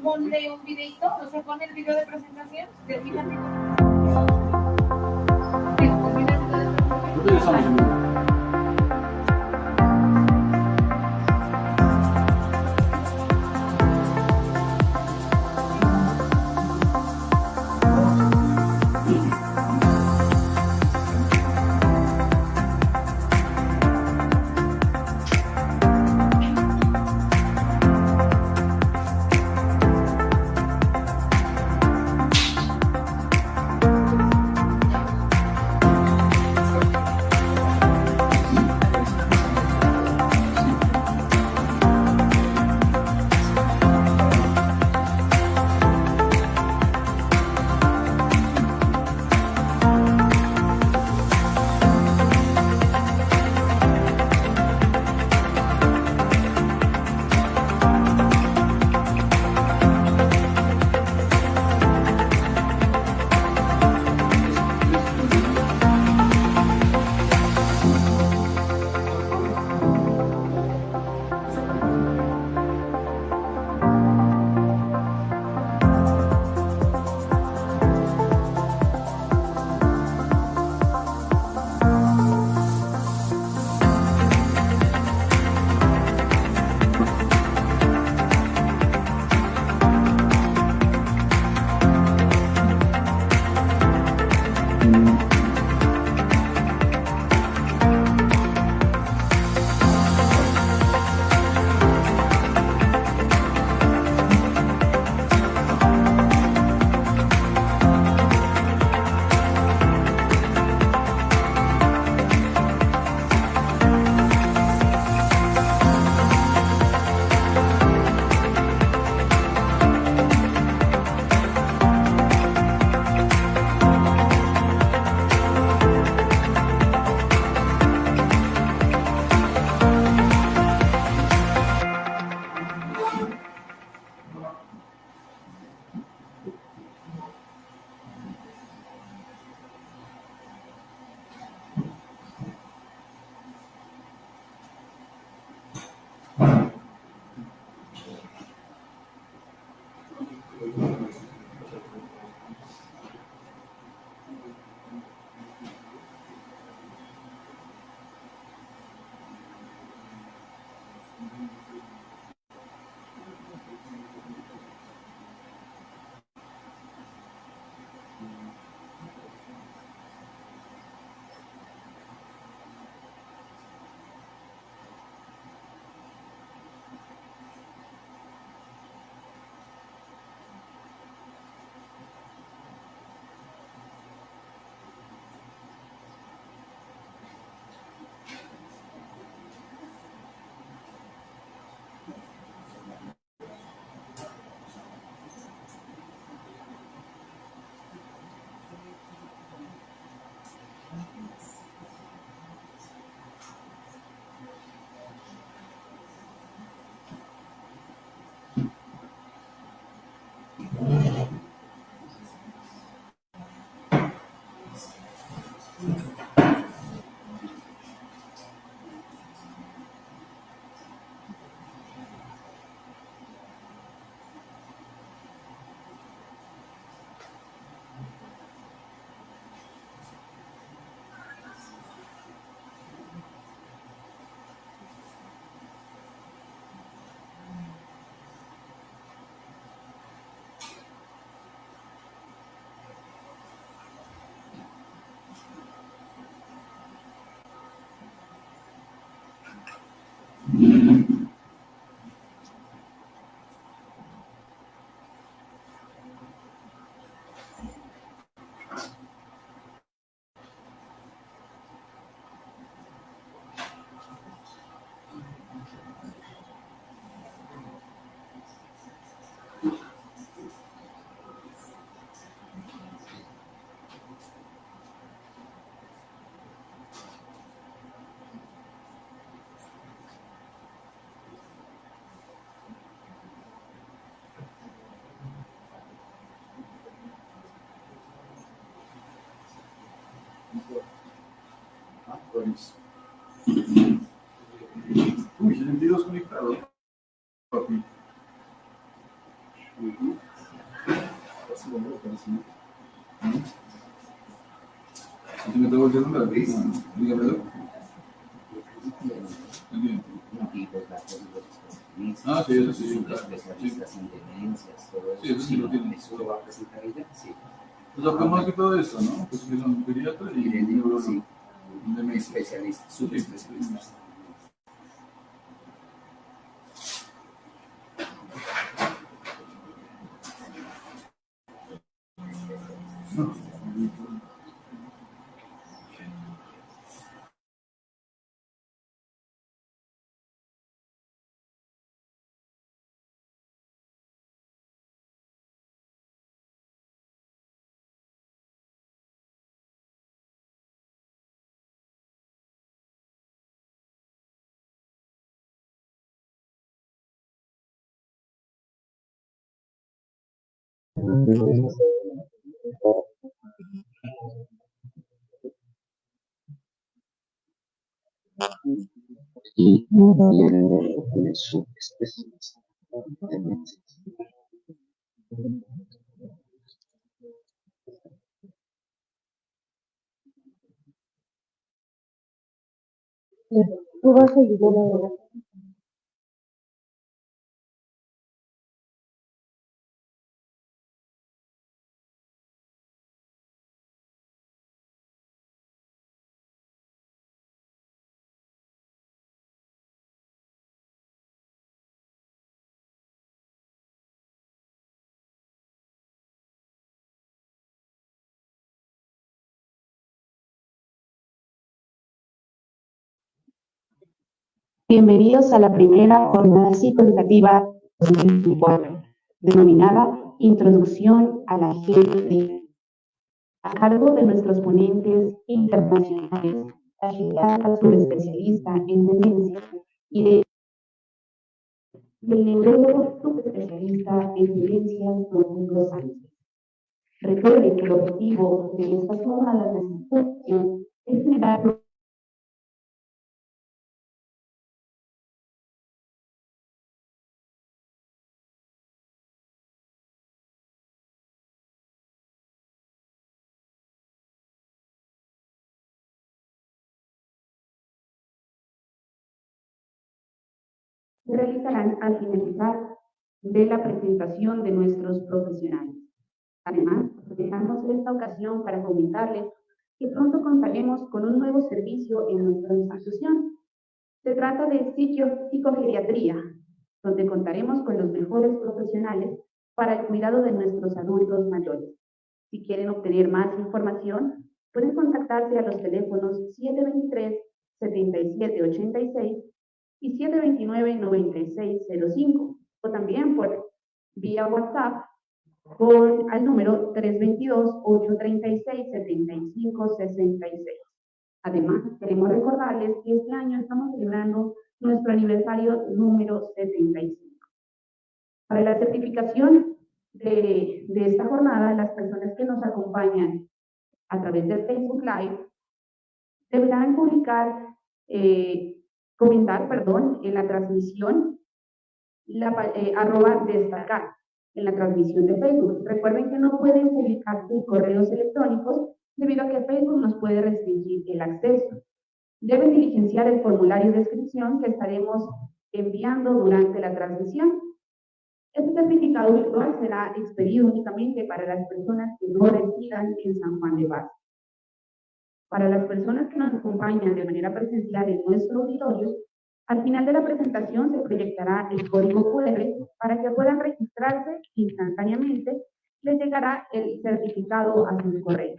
Ponle un videito, o sea, pon el video de presentación, termina el video. Uy, 72 conectados, papi. Si me tengo que hacer una vez, dígamelo. Y los datos de los especialistas, Ah, sí, eso sí, son claro. especialistas en demencias, todo eso. Sí, eso sí lo tienen. ¿Eso lo va a presentar ella? Sí. O sea, pues más que todo eso, ¿no? Pues que son pediatras y neurólogo. Sí. De Especialistas, subespecialistas. No. Y el tiene subespecies. Tú vas a ayudar ahora. Bienvenidos a la primera jornada psicoeducativa 2024, denominada Introducción a la GED, a cargo de nuestros ponentes internacionales, la geriatra subespecialista en demencia y del neurólogo subespecialista en demencia, Rodrigo Sánchez. Recuerden que el objetivo de estas jornadas de instrucción es generar se realizarán al finalizar de la presentación de nuestros profesionales. Además, aprovechamos esta ocasión para comentarles que pronto contaremos con un nuevo servicio en nuestra institución. Se trata de psicogeriatría, donde contaremos con los mejores profesionales para el cuidado de nuestros adultos mayores. Si quieren obtener más información, pueden contactarse a los teléfonos 723-7786 y 729-9605, o también por vía WhatsApp al número 322-836-7566. Además, queremos recordarles que este año estamos celebrando nuestro aniversario número 75. Para la certificación de esta jornada, las personas que nos acompañan a través de Facebook Live deberán comentar en la transmisión arroba destacar en la transmisión de Facebook. Recuerden que no pueden publicar sus correos electrónicos debido a que Facebook nos puede restringir el acceso. Deben diligenciar el formulario de inscripción que estaremos enviando durante la transmisión. Este certificado virtual será expedido únicamente para las personas que no residan en San Juan de Paz. Para las personas que nos acompañan de manera presencial en nuestro auditorio, al final de la presentación se proyectará el código QR para que puedan registrarse instantáneamente. Les llegará el certificado a su correo.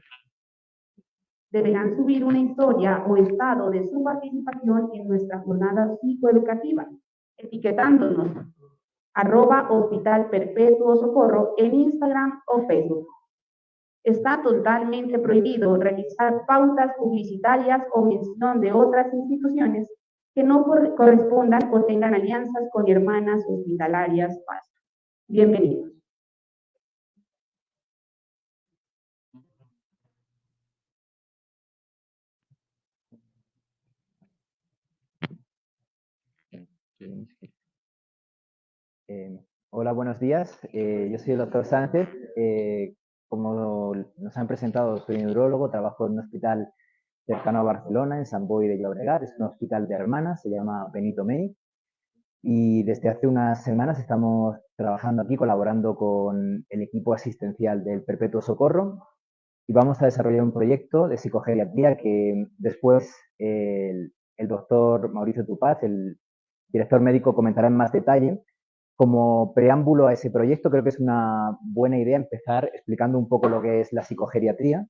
Deberán subir una historia o estado de su participación en nuestra jornada psicoeducativa, etiquetándonos @Hospital Perpetuo Socorro en Instagram o Facebook. Está totalmente prohibido realizar pautas publicitarias o mención de otras instituciones que no correspondan o tengan alianzas con hermanas hospitalarias PAS. Bienvenidos. Hola, buenos días. Yo soy el doctor Sánchez. Como nos han presentado, soy neurólogo, trabajo en un hospital cercano a Barcelona, en Sant Boi de Llobregat. Es un hospital de hermanas, se llama Benito Mey. Y desde hace unas semanas estamos trabajando aquí, colaborando con el equipo asistencial del Perpetuo Socorro. Y vamos a desarrollar un proyecto de psicogeriatría que después el doctor Mauricio Tupaz, el director médico, comentará en más detalle. Como preámbulo a ese proyecto, creo que es una buena idea empezar explicando un poco lo que es la psicogeriatría.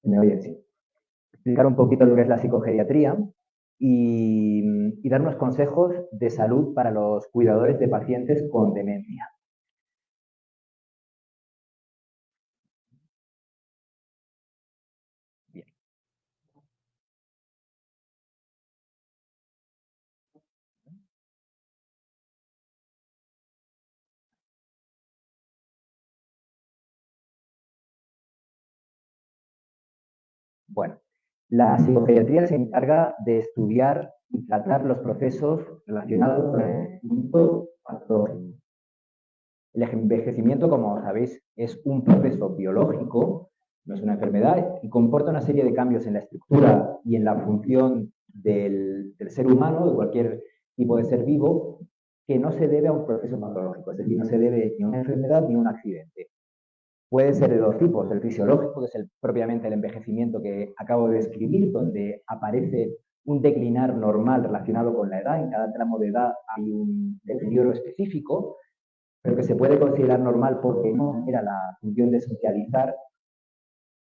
¿Me oye? Sí. Explicar un poquito lo que es la psicogeriatría y dar unos consejos de salud para los cuidadores de pacientes con demencia. Bien. Bueno, la psicogeriatría se encarga de estudiar y tratar los procesos relacionados con el envejecimiento patológico. El envejecimiento, como sabéis, es un proceso biológico, no es una enfermedad, y comporta una serie de cambios en la estructura y en la función del ser humano, de cualquier tipo de ser vivo, que no se debe a un proceso patológico, es decir, no se debe ni a una enfermedad ni a un accidente. Puede ser de dos tipos, el fisiológico, que es propiamente el envejecimiento que acabo de describir, donde aparece un declinar normal relacionado con la edad. En cada tramo de edad hay un deterioro específico, pero que se puede considerar normal porque no era la función de socializar,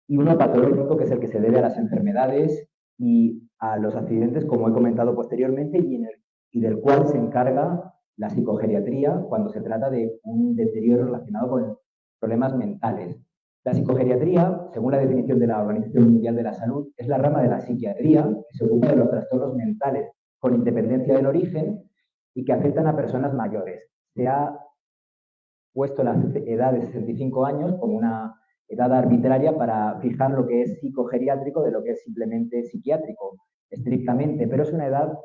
y uno patológico, que es el que se debe a las enfermedades y a los accidentes, como he comentado posteriormente, y del cual se encarga la psicogeriatría cuando se trata de un deterioro relacionado con problemas mentales. La psicogeriatría, según la definición de la Organización Mundial de la Salud, es la rama de la psiquiatría que se ocupa de los trastornos mentales con independencia del origen y que afectan a personas mayores. Se ha puesto la edad de 65 años como una edad arbitraria para fijar lo que es psicogeriátrico de lo que es simplemente psiquiátrico, estrictamente, pero es una edad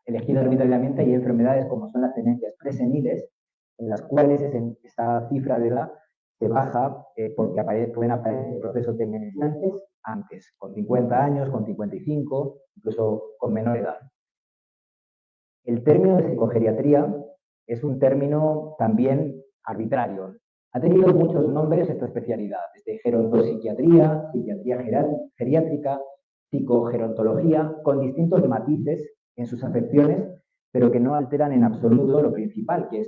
elegida arbitrariamente. Y hay enfermedades como son las demencias preseniles, en las cuales esa cifra de edad se baja porque pueden aparecer procesos demenciantes antes, con 50 años, con 55, incluso con menor edad. El término de psicogeriatría es un término también arbitrario. Ha tenido muchos nombres esta especialidad, desde gerontopsiquiatría, psiquiatría geriátrica, psicogerontología, con distintos matices en sus afecciones, pero que no alteran en absoluto lo principal, que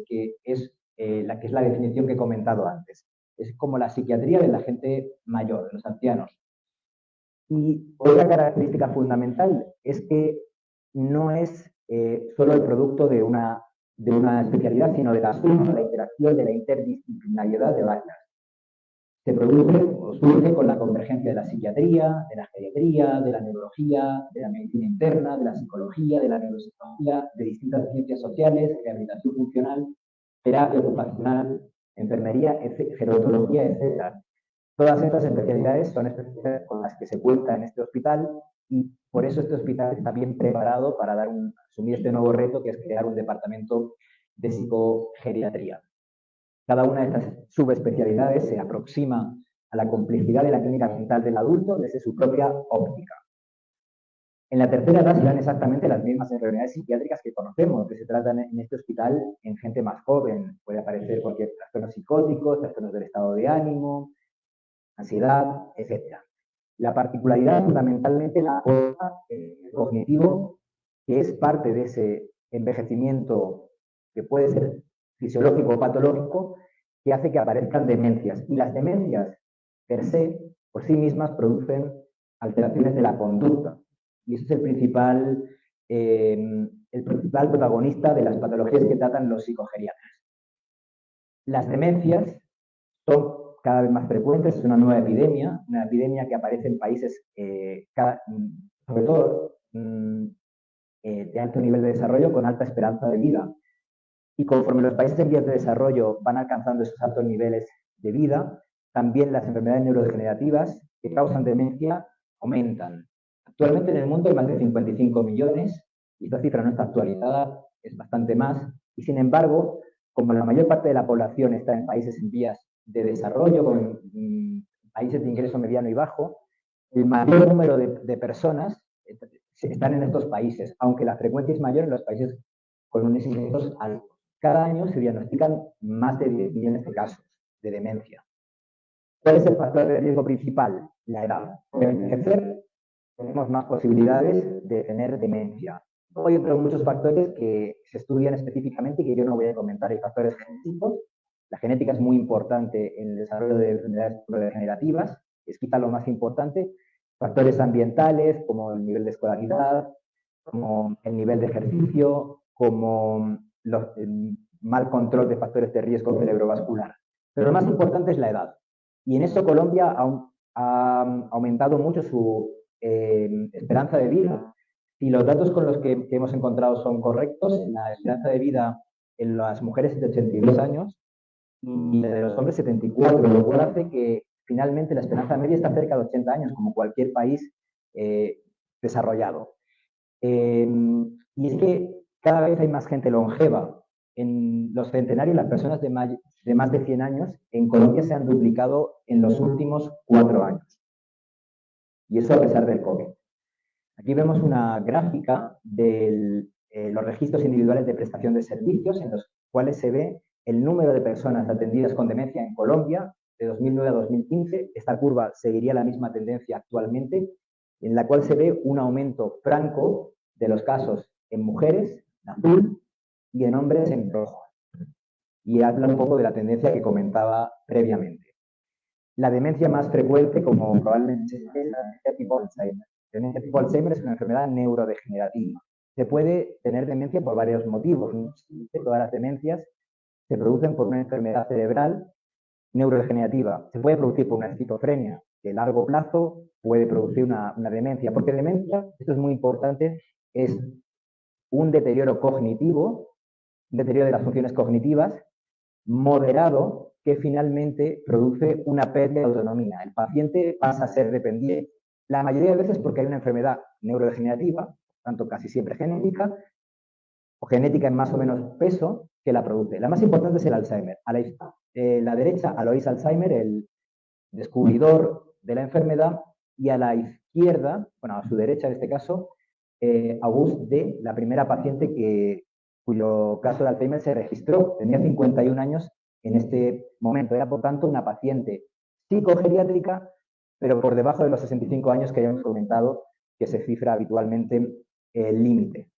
es la definición que he comentado antes. Es como la psiquiatría de la gente mayor, de los ancianos. Y otra característica fundamental es que no es solo el producto de una especialidad, sino de la suma, de la interacción, de la interdisciplinariedad de varias. Se produce o surge con la convergencia de la psiquiatría, de la geriatría, de la neurología, de la medicina interna, de la psicología, de la neuropsicología, de distintas ciencias sociales, rehabilitación funcional, terapia ocupacional, enfermería, gerontología, etc. Todas estas especialidades son especialidades con las que se cuenta en este hospital, y por eso este hospital está bien preparado para asumir este nuevo reto, que es crear un departamento de psicogeriatría. Cada una de estas subespecialidades se aproxima a la complejidad de la clínica mental del adulto desde su propia óptica. En la tercera edad se dan exactamente las mismas enfermedades psiquiátricas que conocemos, que se tratan en este hospital en gente más joven. Puede aparecer cualquier trastorno psicótico, trastornos del estado de ánimo, ansiedad, etc. La particularidad fundamentalmente la aporta el cognitivo, que es parte de ese envejecimiento que puede ser fisiológico o patológico, que hace que aparezcan demencias. Y las demencias, per se, por sí mismas, producen alteraciones de la conducta. Y ese es el principal protagonista de las patologías que tratan los psicogeriatras. Las demencias son cada vez más frecuentes, es una nueva epidemia que aparece en países, sobre todo de alto nivel de desarrollo, con alta esperanza de vida. Y conforme los países en vías de desarrollo van alcanzando esos altos niveles de vida, también las enfermedades neurodegenerativas que causan demencia aumentan. Actualmente en el mundo hay más de 55 millones esta cifra no está actualizada, es bastante más, y sin embargo, como la mayor parte de la población está en países en vías de desarrollo, en países de ingreso mediano y bajo, el mayor número de personas están en estos países, aunque la frecuencia es mayor en los países con unos ingresos altos. Cada año se diagnostican más de 10 millones de casos de demencia. ¿Cuál es el factor de riesgo principal? La edad. Al envejecer, tenemos más posibilidades de tener demencia. Hay otros muchos factores que se estudian específicamente y que yo no voy a comentar. Hay factores genéticos. La genética es muy importante en el desarrollo de enfermedades neurodegenerativas, es quizá lo más importante. Factores ambientales, como el nivel de escolaridad, como el nivel de ejercicio, como el mal control de factores de riesgo cerebrovascular. Pero lo más importante es la edad. Y en eso Colombia ha aumentado mucho su esperanza de vida. Si los datos con los que hemos encontrado son correctos, la esperanza de vida en las mujeres es de 82 años y la de los hombres 74, lo cual hace que finalmente la esperanza media está cerca de 80 años, como cualquier país desarrollado. Y es que cada vez hay más gente longeva. En los centenarios, las personas de más de 100 años en Colombia se han duplicado en los últimos 4 años. Y eso a pesar del COVID. Aquí vemos una gráfica de los registros individuales de prestación de servicios, en los cuales se ve el número de personas atendidas con demencia en Colombia de 2009 a 2015. Esta curva seguiría la misma tendencia actualmente, en la cual se ve un aumento franco de los casos en mujeres, en azul, y en hombres en rojo. Y habla un poco de la tendencia que comentaba previamente. La demencia más frecuente, como probablemente es la demencia tipo Alzheimer. La demencia tipo Alzheimer es una enfermedad neurodegenerativa. Se puede tener demencia por varios motivos. No todas las demencias se producen por una enfermedad cerebral neurodegenerativa. Se puede producir por una esquizofrenia, que a largo plazo puede producir una demencia. Porque demencia, esto es muy importante, es un deterioro cognitivo, un deterioro de las funciones cognitivas, moderado, que finalmente produce una pérdida de autonomía. El paciente pasa a ser dependiente, la mayoría de veces porque hay una enfermedad neurodegenerativa, tanto casi siempre genética, o genética en más o menos peso, que la produce. La más importante es el Alzheimer. A la derecha, Alois Alzheimer, el descubridor de la enfermedad, y a la izquierda, bueno, a su derecha en este caso, Auguste D., la primera paciente cuyo caso de Alzheimer se registró. Tenía 51 años en este momento. Era, por tanto, una paciente psicogeriátrica, pero por debajo de los 65 años que habíamos comentado, que se cifra habitualmente el límite.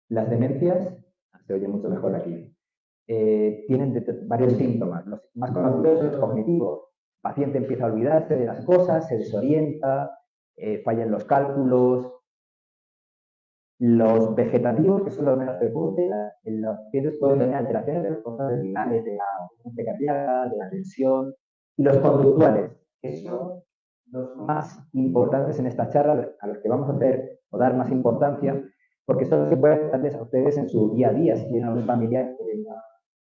Las demencias, se oye mucho mejor aquí, tienen varios síntomas. Los más conocidos son los cognitivos. El paciente empieza a olvidarse de las cosas, se desorienta, fallan los cálculos. Los vegetativos, que son los menos frecuentes, los pacientes pueden tener alteraciones de las cosas vitales, de la frecuencia cardíaca, de la tensión. Y los conductuales, que son los más importantes en esta charla, a los que vamos a hacer o dar más importancia, porque son los que pueden ayudarles a ustedes en su día a día, si tienen algún familiar que tenga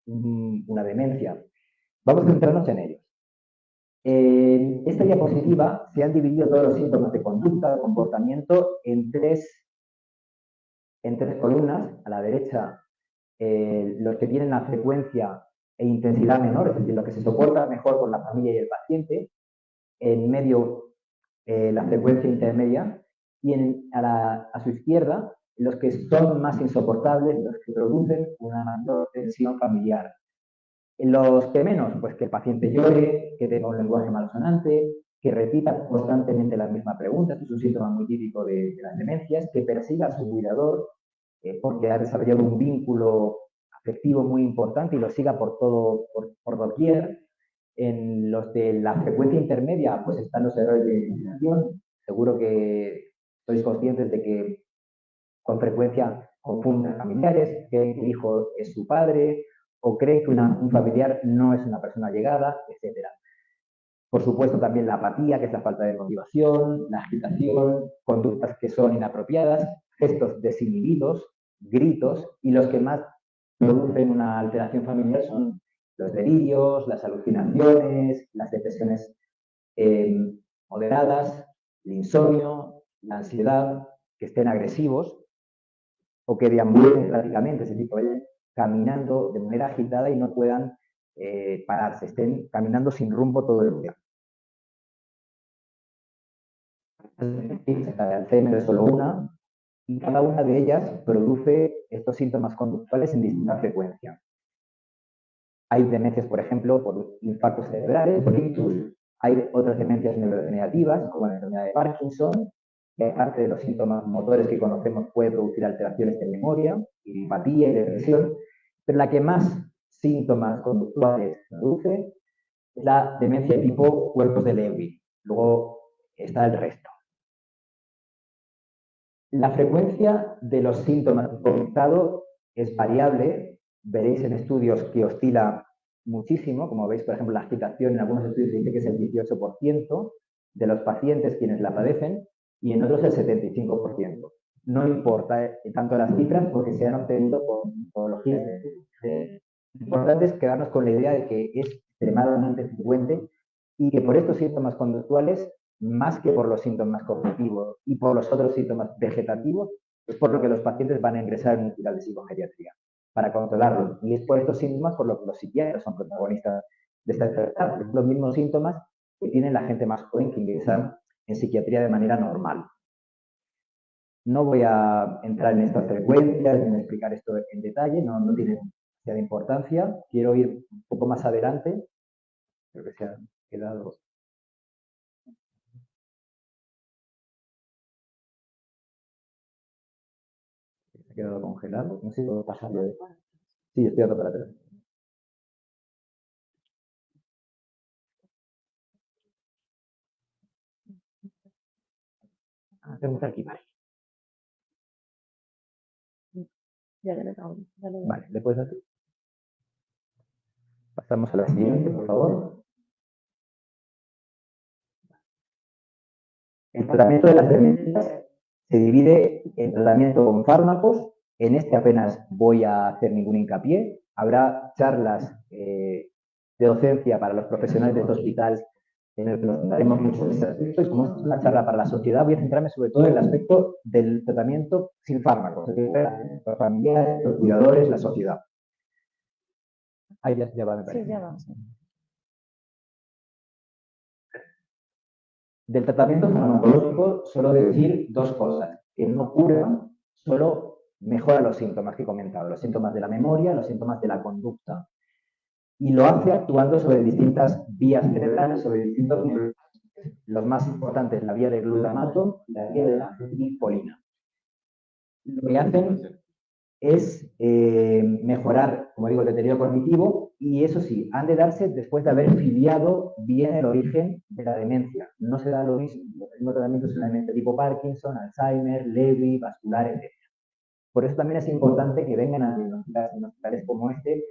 una demencia. Vamos a centrarnos en ellos. En esta diapositiva se han dividido todos los síntomas de conducta, de comportamiento, en tres columnas. A la derecha, los que tienen la frecuencia e intensidad menor, es decir, lo que se soporta mejor por la familia y el paciente. En medio, la frecuencia intermedia. Y a su izquierda, los que son más insoportables, los que producen una mayor tensión familiar. Los que menos, pues que el paciente llore, que tenga un lenguaje malsonante, que repita constantemente las mismas preguntas, es un síntoma muy típico de las demencias, que persiga a su cuidador porque ha desarrollado un vínculo afectivo muy importante y lo siga por doquier. En los de la frecuencia intermedia, pues están los errores de identificación. Seguro que sois conscientes de que con frecuencia confunden familiares, creen que el hijo es su padre, o creen que un familiar no es una persona allegada, etc. Por supuesto, también la apatía, que es la falta de motivación, la agitación, conductas que son inapropiadas, gestos desinhibidos, gritos, y los que más producen una alteración familiar son los delirios, las alucinaciones, las depresiones moderadas, el insomnio, la ansiedad, que estén agresivos o que deambulen prácticamente, es decir, que vayan caminando de manera agitada y no puedan pararse, estén caminando sin rumbo todo el día. El Alzheimer es solo una, y cada una de ellas produce estos síntomas conductuales en distinta frecuencia. Hay demencias, por ejemplo, por infartos cerebrales, por ictus. Hay otras demencias neurodegenerativas, como la enfermedad de Parkinson, que aparte de los síntomas motores que conocemos puede producir alteraciones de memoria, idiopatía y depresión, pero la que más síntomas conductuales produce es la demencia tipo cuerpos de Lewy. Luego está el resto. La frecuencia de los síntomas comentados es variable. Veréis en estudios que oscila muchísimo. Como veis, por ejemplo, la agitación en algunos estudios dice que es el 18% de los pacientes quienes la padecen y en otros el 75%. No importa tanto las cifras porque se han obtenido por metodologías. Lo importante es quedarnos con la idea de que es extremadamente frecuente y que por estos síntomas conductuales, más que por los síntomas cognitivos y por los otros síntomas vegetativos, es por lo que los pacientes van a ingresar en un hospital de psicogeriatría, para controlarlo. Y es por estos síntomas por lo que los psiquiatras son protagonistas de esta enfermedad. Es los mismos síntomas que tienen la gente más joven que ingresa en psiquiatría de manera normal. No voy a entrar en estas frecuencias, en explicar esto en detalle, no tiene demasiada importancia. Quiero ir un poco más adelante. Creo que se ha quedado... Se ha quedado congelado. No sé si puedo pasarlo de... Sí, estoy dando para atrás. Tengo que aquí, vale. Vale, ¿le puedes hacer? Pasamos a la siguiente, por favor. El tratamiento de las demencias se divide en tratamiento con fármacos. En este apenas voy a hacer ningún hincapié. Habrá charlas de docencia para los profesionales de este hospital en el que nos centraremos mucho en este aspecto. Y como es una charla para la sociedad, voy a centrarme sobre todo en el aspecto del tratamiento sin fármacos, los familiares, los cuidadores, la sociedad. Ahí ya va, me parece. Sí, ya va. Del tratamiento farmacológico solo decir dos cosas, que no cura, solo mejora los síntomas que he comentado, los síntomas de la memoria, los síntomas de la conducta. Y lo hace actuando sobre distintas vías cerebrales, sobre distintos niveles. Los más importantes, la vía de glutamato y la vía de la acetilcolina. Lo que hacen es mejorar, como digo, el deterioro cognitivo y eso sí, han de darse después de haber filiado bien el origen de la demencia. No se da lo mismo, los mismos tratamientos en la demencia tipo Parkinson, Alzheimer, Lewy, vascular, etc. Por eso también es importante que vengan a hospitales como este,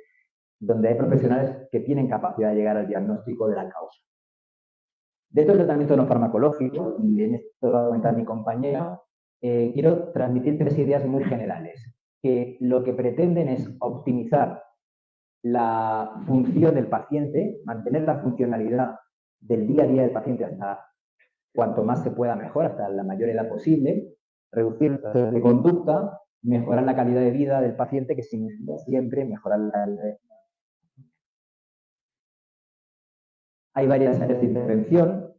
donde hay profesionales que tienen capacidad de llegar al diagnóstico de la causa. Dentro del tratamiento no farmacológico, y en esto lo va a comentar mi compañera, quiero transmitir tres ideas muy generales, que lo que pretenden es optimizar la función del paciente, mantener la funcionalidad del día a día del paciente hasta cuanto más se pueda mejor, hasta la mayor edad posible, reducir las de conducta, mejorar la calidad de vida del paciente, que significa siempre mejorar la calidad de vida. Hay varias áreas de intervención.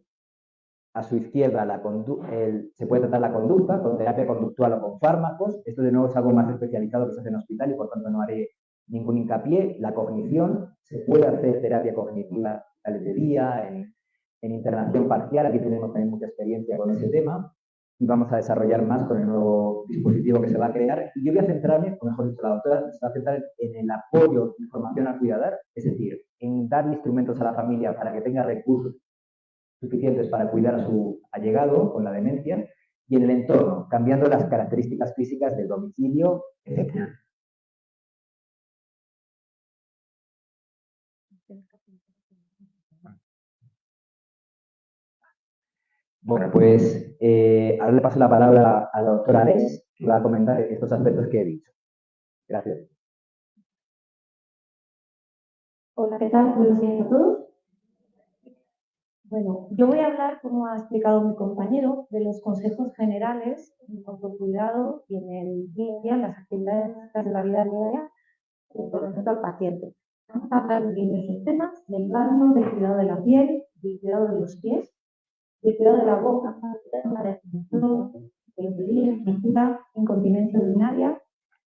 A su izquierda se puede tratar la conducta con terapia conductual o con fármacos. Esto de nuevo es algo más especializado que se hace en hospital y por tanto no haré ningún hincapié. La cognición, se puede hacer terapia cognitiva de día, en internación parcial. Aquí tenemos también mucha experiencia con ese tema y vamos a desarrollar más con el nuevo dispositivo que se va a crear. Y yo voy a centrarme, o mejor dicho, la doctora se va a centrar en el apoyo de información al cuidador, es decir, en dar instrumentos a la familia para que tenga recursos suficientes para cuidar a su allegado con la demencia y en el entorno, cambiando las características físicas del domicilio, etc. Bueno, pues ahora le paso la palabra a la doctora Les, que va a comentar estos aspectos que he dicho. Gracias. Hola, ¿qué tal? Buenos días a todos. Bueno, yo voy a hablar, como ha explicado mi compañero, de los consejos generales en autocuidado y en el día a día, en las actividades de la vida diaria con respecto al paciente. Vamos a hablar de diversos temas, del baño, del cuidado de la piel, del cuidado de los pies, del cuidado de la boca, de la figura, incontinencia urinaria,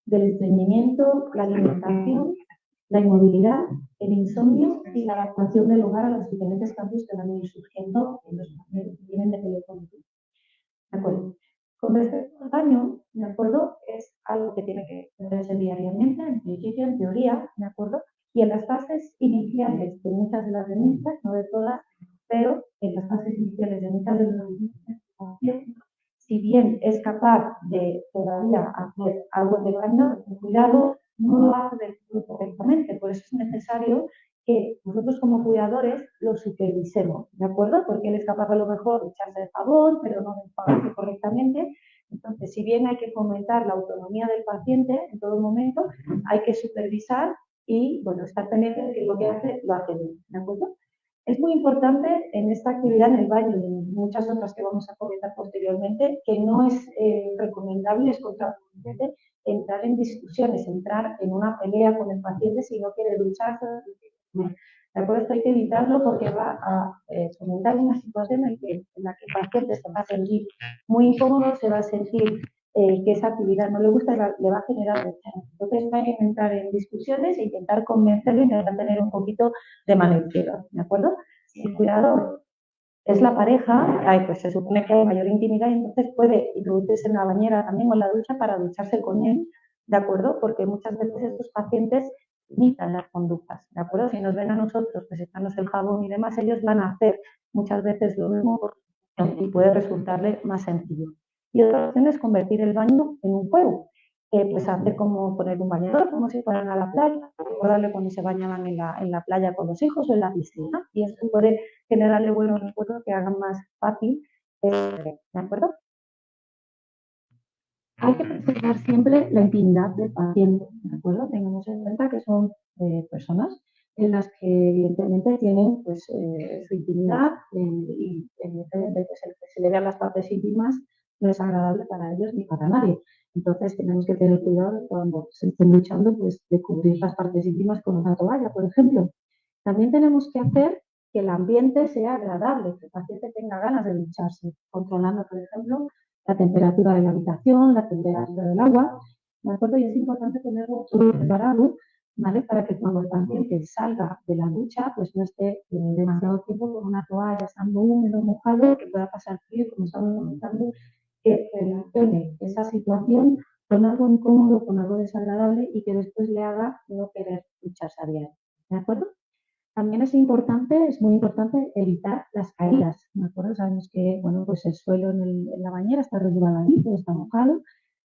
del estreñimiento, la alimentación, la inmovilidad, el insomnio y la adaptación del hogar a los diferentes cambios que van a ir surgiendo en los pacientes que vienen de teléfono. ¿De acuerdo? Con respecto al baño, ¿de acuerdo? Es algo que tiene que hacerse diariamente, en principio, en teoría, ¿de acuerdo? Y en las fases iniciales de muchas de las denuncias, no de todas, pero en las fases iniciales de muchas de las denuncias, si bien es capaz de todavía hacer algo de baño, cuidado, no lo hace del todo correctamente. Por eso es necesario que nosotros como cuidadores lo supervisemos, ¿de acuerdo? Porque él es capaz a lo mejor de echarse de jabón, pero no de enjuagarse correctamente. Entonces, si bien hay que fomentar la autonomía del paciente en todo momento, hay que supervisar y, bueno, estar pendiente de que lo que hace, lo hace bien, ¿de acuerdo? Es muy importante en esta actividad, en el baño y en muchas otras que vamos a comentar posteriormente, que no es recomendable, es contraproducente entrar en discusiones, entrar en una pelea con el paciente si no quiere ducharse. ¿De acuerdo? Esto hay que evitarlo porque va a fomentar una situación en la que el paciente se va a sentir muy incómodo, se va a sentir que esa actividad no le gusta y le va a generar rechazo. Entonces no hay que entrar en discusiones e intentar convencerlo, intentar tener un poquito de mano izquierda, ¿de acuerdo? Si el cuidador es la pareja, pues se supone que hay mayor intimidad y entonces puede introducirse en la bañera también o en la ducha para ducharse con él, ¿de acuerdo? Porque muchas veces estos pacientes imitan las conductas, ¿de acuerdo? Si nos ven a nosotros pues echarnos el jabón y demás, ellos van a hacer muchas veces lo mismo y puede resultarle más sencillo. Y otra opción es convertir el baño en un juego. Pues hacer como poner un bañador, como si fueran a la playa, recordarle cuando se bañaban en la playa con los hijos o en la piscina, y esto puede generarle buenos recuerdos que hagan más fácil, ¿de acuerdo? Hay que preservar siempre la intimidad del paciente, ¿de acuerdo? Tengamos en cuenta que son personas en las que evidentemente tienen pues, su intimidad y evidentemente pues, el que se le vean las partes íntimas no es agradable para ellos ni para nadie. Entonces tenemos que tener cuidado cuando se estén duchando pues, de cubrir las partes íntimas con una toalla, por ejemplo. También tenemos que hacer que el ambiente sea agradable, que el paciente tenga ganas de ducharse, controlando, por ejemplo, la temperatura de la habitación, la temperatura del agua, ¿de acuerdo? Y es importante tenerlo todo preparado, ¿vale? Para que cuando el paciente salga de la ducha, pues no esté demasiado tiempo con una toalla, estando húmedo, mojado, que pueda pasar frío, como estamos comentando, que relacione esa situación con algo incómodo, con algo desagradable y que después le haga no querer ducharse a diario, ¿de acuerdo? También es muy importante evitar las caídas, ¿de acuerdo? Sabemos que, bueno, pues el suelo en la bañera está resbaladito, está mojado,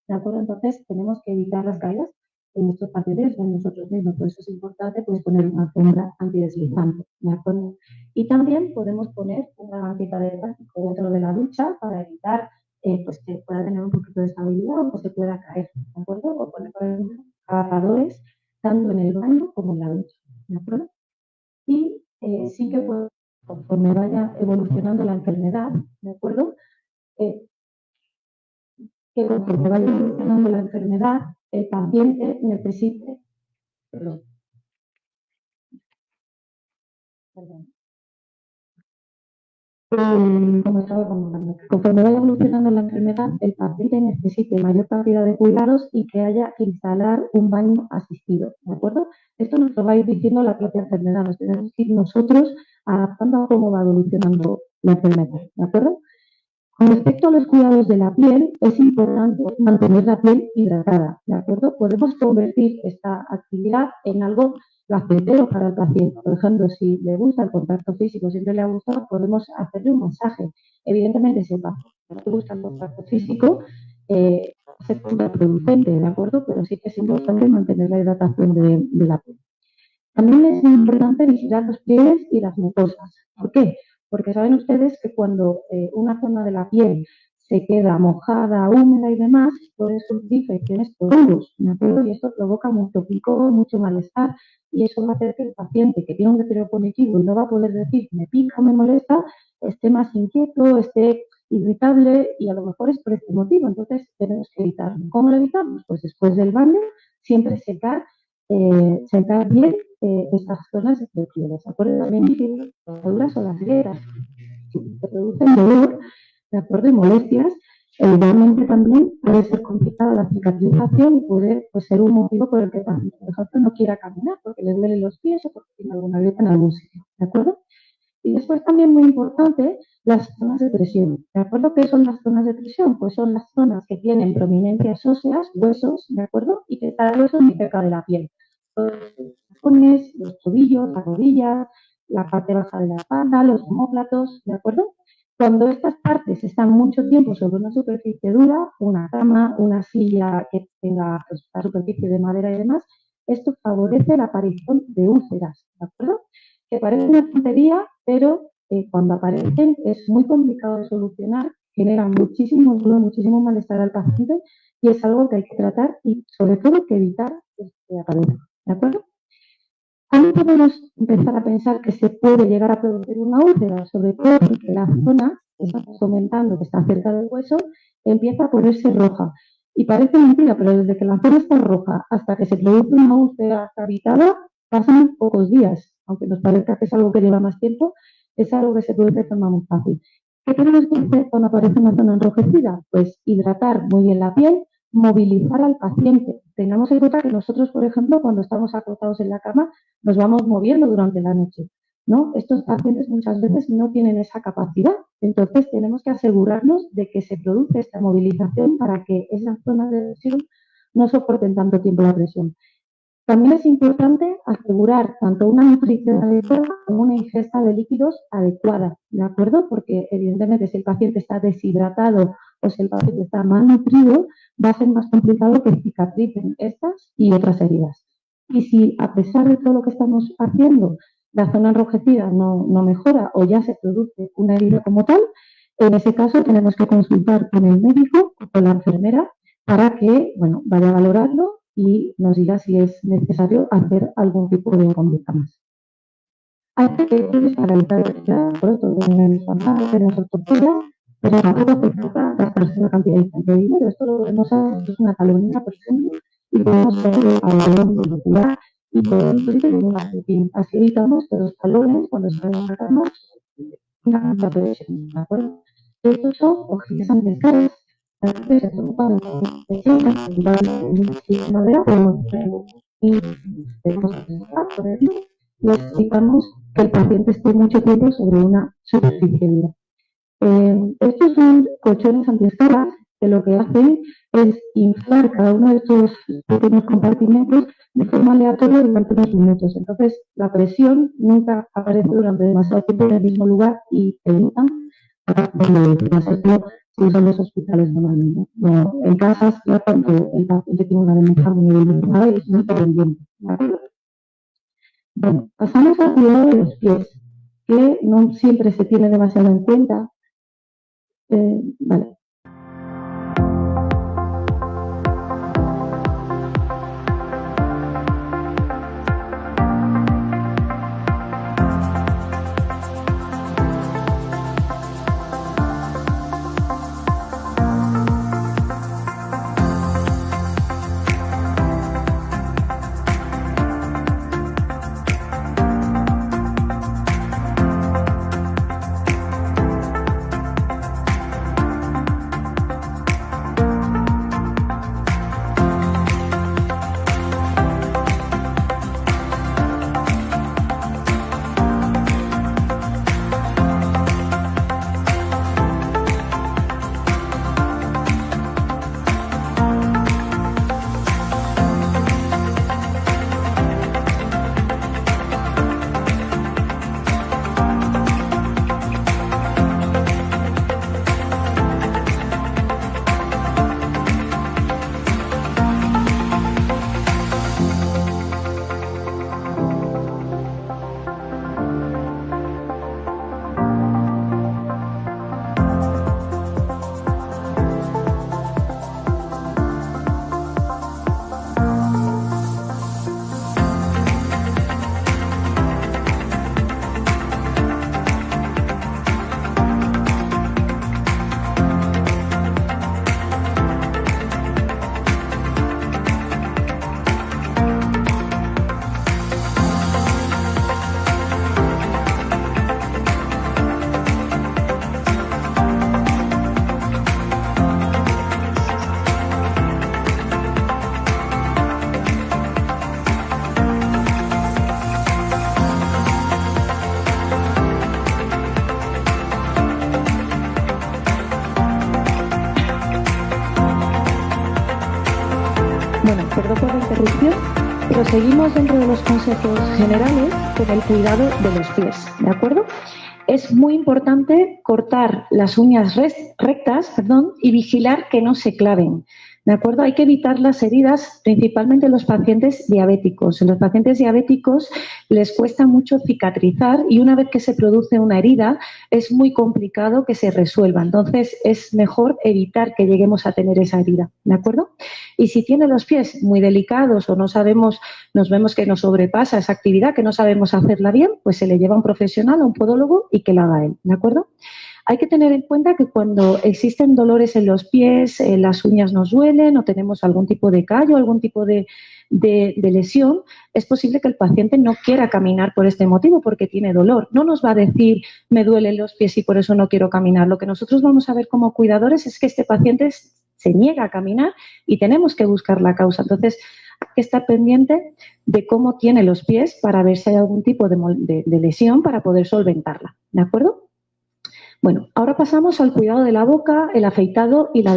¿de acuerdo? Entonces tenemos que evitar las caídas en nuestros pacientes o en nosotros mismos. Por eso es importante pues, poner una alfombra antideslizante, ¿de acuerdo? Y también podemos poner una banqueta de plástico dentro de la ducha para evitar pues que pueda tener un poquito de estabilidad o que se pueda caer, ¿de acuerdo? O poner, por ejemplo, agarradores tanto en el baño como en la ducha, ¿de acuerdo? Y sí que conforme vaya evolucionando la enfermedad, ¿de acuerdo? Que conforme vaya evolucionando la enfermedad, el paciente necesite, perdón, como estaba comentando, conforme vaya evolucionando la enfermedad, el paciente necesite mayor cantidad de cuidados y que haya que instalar un baño asistido, ¿de acuerdo? Esto nos lo va a ir diciendo la propia enfermedad, nos tenemos que ir nosotros adaptando a cómo va evolucionando la enfermedad, ¿de acuerdo? Con respecto a los cuidados de la piel, es importante mantener la piel hidratada, ¿de acuerdo? Podemos convertir esta actividad en algo placentero para el paciente. Por ejemplo, si le gusta el contacto físico, siempre le ha gustado, podemos hacerle un masaje. Evidentemente, si el paciente no le gusta el contacto físico, es contraproducente, ¿de acuerdo? Pero sí que es importante mantener la hidratación de la piel. También es importante vigilar los pliegues y las mucosas. ¿Por qué? Porque saben ustedes que cuando una zona de la piel se queda mojada, húmeda y demás, puede surgir infecciones por hongos, ¿de acuerdo? Y esto provoca mucho picor, mucho malestar, y eso va a hacer que el paciente que tiene un deterioro cognitivo y no va a poder decir me pica, me molesta, esté más inquieto, esté irritable, y a lo mejor es por este motivo. Entonces tenemos que evitarlo. ¿Cómo lo evitamos? Pues después del baño siempre secar bien estas zonas exteriores. ¿De acuerdo? También las quemaduras o las grietas que producen dolor, ¿de acuerdo? Y molestias. Igualmente también puede ser complicada la cicatrización y puede pues, ser un motivo por el que el paciente, por ejemplo, no quiera caminar porque le duelen los pies o porque tiene alguna grieta en algún sitio. ¿De acuerdo? Y después también muy importante, las zonas de presión. ¿De acuerdo? ¿Qué son las zonas de presión? Pues son las zonas que tienen prominencias óseas, huesos, ¿de acuerdo? Y que está el hueso muy cerca de la piel. Los tacones, los tobillos, las rodillas, la parte baja de la espalda, los omóplatos, ¿de acuerdo? Cuando estas partes están mucho tiempo sobre una superficie dura, una cama, una silla que tenga pues, la superficie de madera y demás, esto favorece la aparición de úlceras, ¿de acuerdo? Que parece una tontería, pero cuando aparecen es muy complicado de solucionar, genera muchísimo dolor, muchísimo malestar al paciente y es algo que hay que tratar y sobre todo que evitar que aparezca, ¿de acuerdo? ¿Cómo podemos empezar a pensar que se puede llegar a producir una úlcera? Sobre todo porque la zona que estamos comentando, que está cerca del hueso, empieza a ponerse roja. Y parece mentira, pero desde que la zona está roja hasta que se produce una úlcera habitada, pasan pocos días. Aunque nos parezca que es algo que lleva más tiempo, es algo que se produce de forma muy fácil. ¿Qué tenemos que hacer cuando aparece una zona enrojecida? Pues hidratar muy bien la piel, movilizar al paciente. Tengamos en cuenta que nosotros, por ejemplo, cuando estamos acostados en la cama, nos vamos moviendo durante la noche, ¿no? Estos pacientes muchas veces no tienen esa capacidad. Entonces, tenemos que asegurarnos de que se produce esta movilización para que esas zonas de presión no soporten tanto tiempo la presión. También es importante asegurar tanto una nutrición adecuada como una ingesta de líquidos adecuada, ¿de acuerdo? Porque, evidentemente, si el paciente está deshidratado o si el paciente está mal nutrido, va a ser más complicado que cicatricen estas y otras heridas. Y si, a pesar de todo lo que estamos haciendo, la zona enrojecida no mejora o ya se produce una herida como tal, en ese caso tenemos que consultar con el médico o con la enfermera para que, bueno, vaya a valorarlo y nos diga si es necesario hacer algún tipo de conducta más. Hay que para evitar esto tenemos ortopedia, pero tampoco hace falta gastarse una cantidad de dinero. Esto lo podemos hacer, es una talonina, por ejemplo, y podemos hacer algodón de velocidad y podemos así evitamos que los talones, cuando se van a la cama, tengan la presión, ¿de acuerdo? Estos son objetos antiescaras. Se preocupan de madera, necesitamos que el paciente esté mucho tiempo sobre una superficie dura. Estos son colchones antiescaras que lo que hacen es inflar cada uno de estos pequeños compartimentos de forma aleatoria durante unos minutos. Entonces, la presión nunca aparece durante demasiado tiempo en el mismo lugar y evitan si son los hospitales normalmente. Bueno, en casas, ya cuando el paciente tiene una demencia muy evolucionada y es muy dependiente. Bueno, pasamos al cuidado de los pies, que no siempre se tiene demasiado en cuenta. Vale. perdón por la interrupción, proseguimos dentro de los consejos generales con el cuidado de los pies, ¿de acuerdo? Es muy importante cortar las uñas rectas, y vigilar que no se claven, ¿de acuerdo? Hay que evitar las heridas, principalmente en los pacientes diabéticos. En los pacientes diabéticos les cuesta mucho cicatrizar y una vez que se produce una herida es muy complicado que se resuelva. Entonces es mejor evitar que lleguemos a tener esa herida, ¿de acuerdo? Y si tiene los pies muy delicados o nos vemos que nos sobrepasa esa actividad, que no sabemos hacerla bien, pues se le lleva a un profesional, a un podólogo y que la haga él, ¿de acuerdo? Hay que tener en cuenta que cuando existen dolores en los pies, las uñas nos duelen o tenemos algún tipo de callo, algún tipo de lesión, es posible que el paciente no quiera caminar por este motivo porque tiene dolor. No nos va a decir, me duelen los pies y por eso no quiero caminar. Lo que nosotros vamos a ver como cuidadores es que este paciente se niega a caminar y tenemos que buscar la causa. Entonces, hay que estar pendiente de cómo tiene los pies para ver si hay algún tipo de lesión para poder solventarla. ¿De acuerdo? Bueno, ahora pasamos al cuidado de la boca, el afeitado y la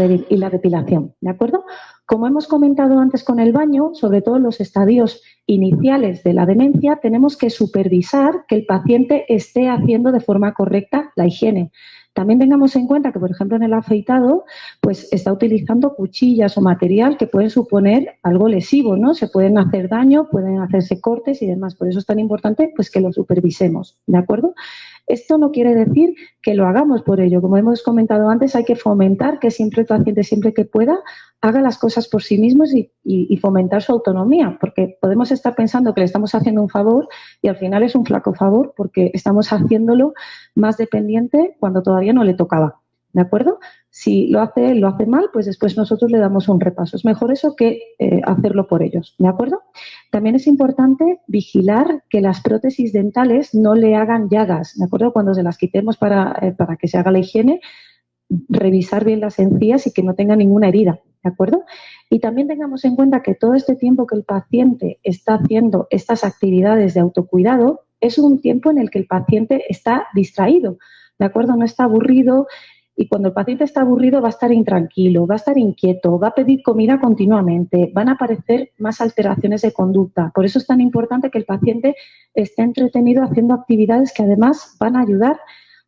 depilación, ¿de acuerdo? Como hemos comentado antes con el baño, sobre todo en los estadios iniciales de la demencia, tenemos que supervisar que el paciente esté haciendo de forma correcta la higiene. También tengamos en cuenta que, por ejemplo, en el afeitado, pues está utilizando cuchillas o material que pueden suponer algo lesivo, ¿no? Se pueden hacer daño, pueden hacerse cortes y demás. Por eso es tan importante pues que lo supervisemos, ¿de acuerdo? Esto no quiere decir que lo hagamos por ello. Como hemos comentado antes, hay que fomentar que siempre el paciente, siempre que pueda, haga las cosas por sí mismo y fomentar su autonomía, porque podemos estar pensando que le estamos haciendo un favor y al final es un flaco favor porque estamos haciéndolo más dependiente cuando todavía no le tocaba, ¿de acuerdo? Si lo hace mal, pues después nosotros le damos un repaso. Es mejor eso que hacerlo por ellos, ¿de acuerdo? También es importante vigilar que las prótesis dentales no le hagan llagas, ¿de acuerdo? Cuando se las quitemos para que se haga la higiene, revisar bien las encías y que no tenga ninguna herida, ¿de acuerdo? Y también tengamos en cuenta que todo este tiempo que el paciente está haciendo estas actividades de autocuidado es un tiempo en el que el paciente está distraído, ¿de acuerdo? No está aburrido. Y cuando el paciente está aburrido va a estar intranquilo, va a estar inquieto, va a pedir comida continuamente, van a aparecer más alteraciones de conducta. Por eso es tan importante que el paciente esté entretenido haciendo actividades que además van a ayudar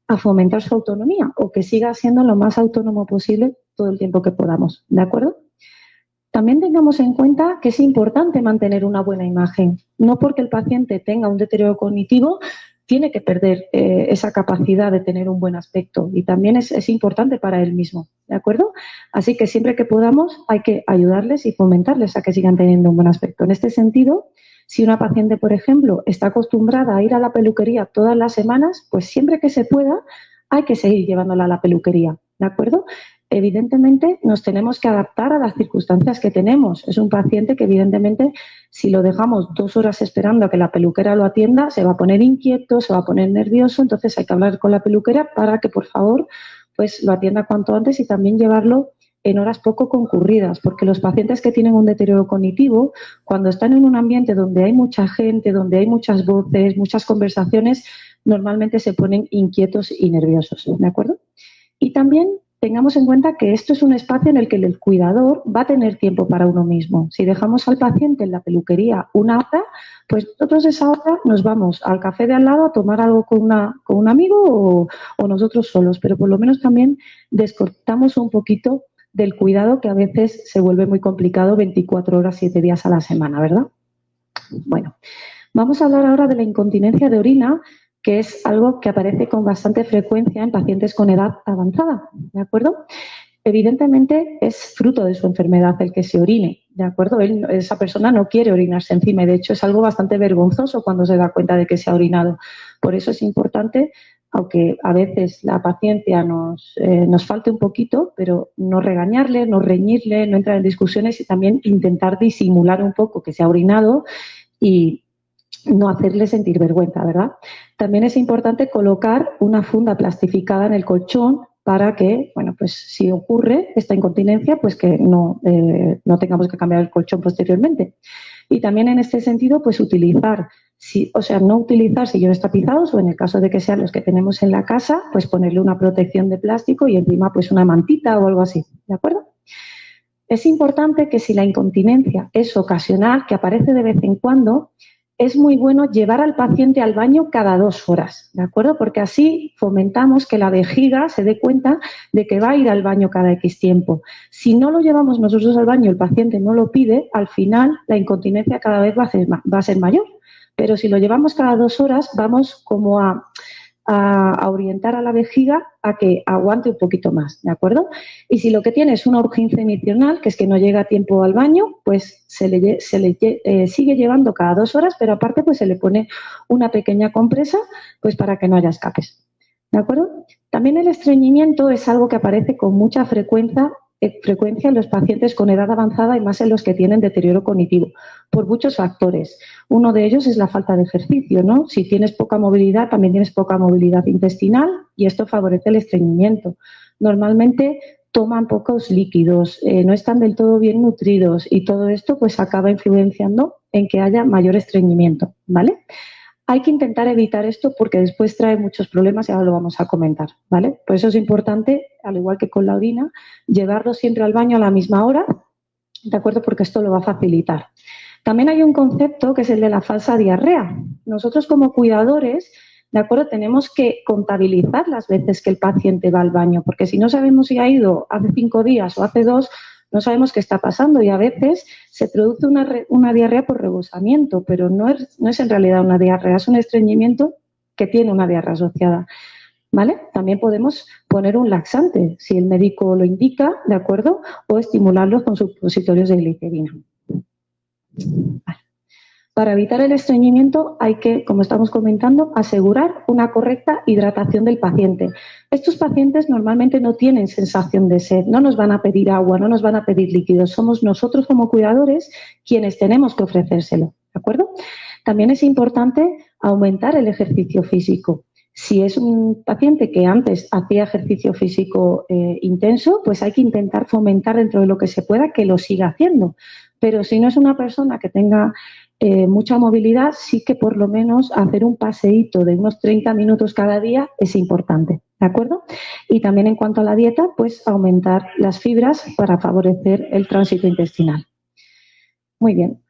a fomentar su autonomía o que siga siendo lo más autónomo posible todo el tiempo que podamos. ¿De acuerdo? También tengamos en cuenta que es importante mantener una buena imagen. No porque el paciente tenga un deterioro cognitivo tiene que perder esa capacidad de tener un buen aspecto y también es importante para él mismo, ¿de acuerdo? Así que siempre que podamos hay que ayudarles y fomentarles a que sigan teniendo un buen aspecto. En este sentido, si una paciente, por ejemplo, está acostumbrada a ir a la peluquería todas las semanas, pues siempre que se pueda hay que seguir llevándola a la peluquería, ¿de acuerdo? Evidentemente nos tenemos que adaptar a las circunstancias que tenemos. Es un paciente que evidentemente si lo dejamos 2 horas esperando a que la peluquera lo atienda se va a poner inquieto, se va a poner nervioso, entonces hay que hablar con la peluquera para que por favor pues lo atienda cuanto antes y también llevarlo en horas poco concurridas, porque los pacientes que tienen un deterioro cognitivo, cuando están en un ambiente donde hay mucha gente, donde hay muchas voces, muchas conversaciones, normalmente se ponen inquietos y nerviosos, ¿de acuerdo? Y también tengamos en cuenta que esto es un espacio en el que el cuidador va a tener tiempo para uno mismo. Si dejamos al paciente en la peluquería 1 hora, pues nosotros esa hora nos vamos al café de al lado a tomar algo con un amigo o nosotros solos, pero por lo menos también descortamos un poquito del cuidado que a veces se vuelve muy complicado 24 horas, 7 días a la semana, ¿verdad? Bueno, vamos a hablar ahora de la incontinencia de orina, que es algo que aparece con bastante frecuencia en pacientes con edad avanzada, ¿de acuerdo? Evidentemente es fruto de su enfermedad el que se orine, ¿de acuerdo? Esa persona no quiere orinarse encima y de hecho es algo bastante vergonzoso cuando se da cuenta de que se ha orinado. Por eso es importante, aunque a veces la paciencia nos falte un poquito, pero no regañarle, no reñirle, no entrar en discusiones y también intentar disimular un poco que se ha orinado y no hacerle sentir vergüenza, ¿verdad? También es importante colocar una funda plastificada en el colchón para que, bueno, pues si ocurre esta incontinencia, pues que no tengamos que cambiar el colchón posteriormente. Y también en este sentido, pues no utilizar sillones tapizados o en el caso de que sean los que tenemos en la casa, pues ponerle una protección de plástico y encima pues una mantita o algo así, ¿de acuerdo? Es importante que si la incontinencia es ocasional, que aparece de vez en cuando, es muy bueno llevar al paciente al baño cada 2 horas, ¿de acuerdo? Porque así fomentamos que la vejiga se dé cuenta de que va a ir al baño cada X tiempo. Si no lo llevamos nosotros al baño, el paciente no lo pide, al final la incontinencia cada vez va a ser mayor. Pero si lo llevamos cada 2 horas, vamos como a orientar a la vejiga a que aguante un poquito más, ¿de acuerdo? Y si lo que tiene es una urgencia inicial, que es que no llega a tiempo al baño, pues se le sigue llevando cada 2 horas, pero aparte pues se le pone una pequeña compresa pues para que no haya escapes, ¿de acuerdo? También el estreñimiento es algo que aparece con mucha frecuencia en los pacientes con edad avanzada y más en los que tienen deterioro cognitivo, por muchos factores. Uno de ellos es la falta de ejercicio, ¿no? Si tienes poca movilidad, también tienes poca movilidad intestinal y esto favorece el estreñimiento. Normalmente toman pocos líquidos, no están del todo bien nutridos y todo esto pues acaba influenciando en que haya mayor estreñimiento, ¿vale? Hay que intentar evitar esto porque después trae muchos problemas y ahora lo vamos a comentar, ¿vale? Por eso es importante, al igual que con la orina, llevarlo siempre al baño a la misma hora, ¿de acuerdo? Porque esto lo va a facilitar. También hay un concepto que es el de la falsa diarrea. Nosotros como cuidadores, ¿de acuerdo? Tenemos que contabilizar las veces que el paciente va al baño, porque si no sabemos si ha ido hace 5 días o hace 2, no sabemos qué está pasando y a veces se produce una diarrea por rebosamiento, pero no es en realidad una diarrea, es un estreñimiento que tiene una diarrea asociada, ¿vale? También podemos poner un laxante, si el médico lo indica, ¿de acuerdo? O estimularlos con supositorios de glicerina. Vale. Para evitar el estreñimiento hay que, como estamos comentando, asegurar una correcta hidratación del paciente. Estos pacientes normalmente no tienen sensación de sed, no nos van a pedir agua, no nos van a pedir líquidos. Somos nosotros como cuidadores quienes tenemos que ofrecérselo, ¿de acuerdo? También es importante aumentar el ejercicio físico. Si es un paciente que antes hacía ejercicio físico intenso, pues hay que intentar fomentar dentro de lo que se pueda que lo siga haciendo. Pero si no es una persona que tenga mucha movilidad, sí que por lo menos hacer un paseíto de unos 30 minutos cada día es importante, ¿de acuerdo? Y también en cuanto a la dieta, pues aumentar las fibras para favorecer el tránsito intestinal. Muy bien.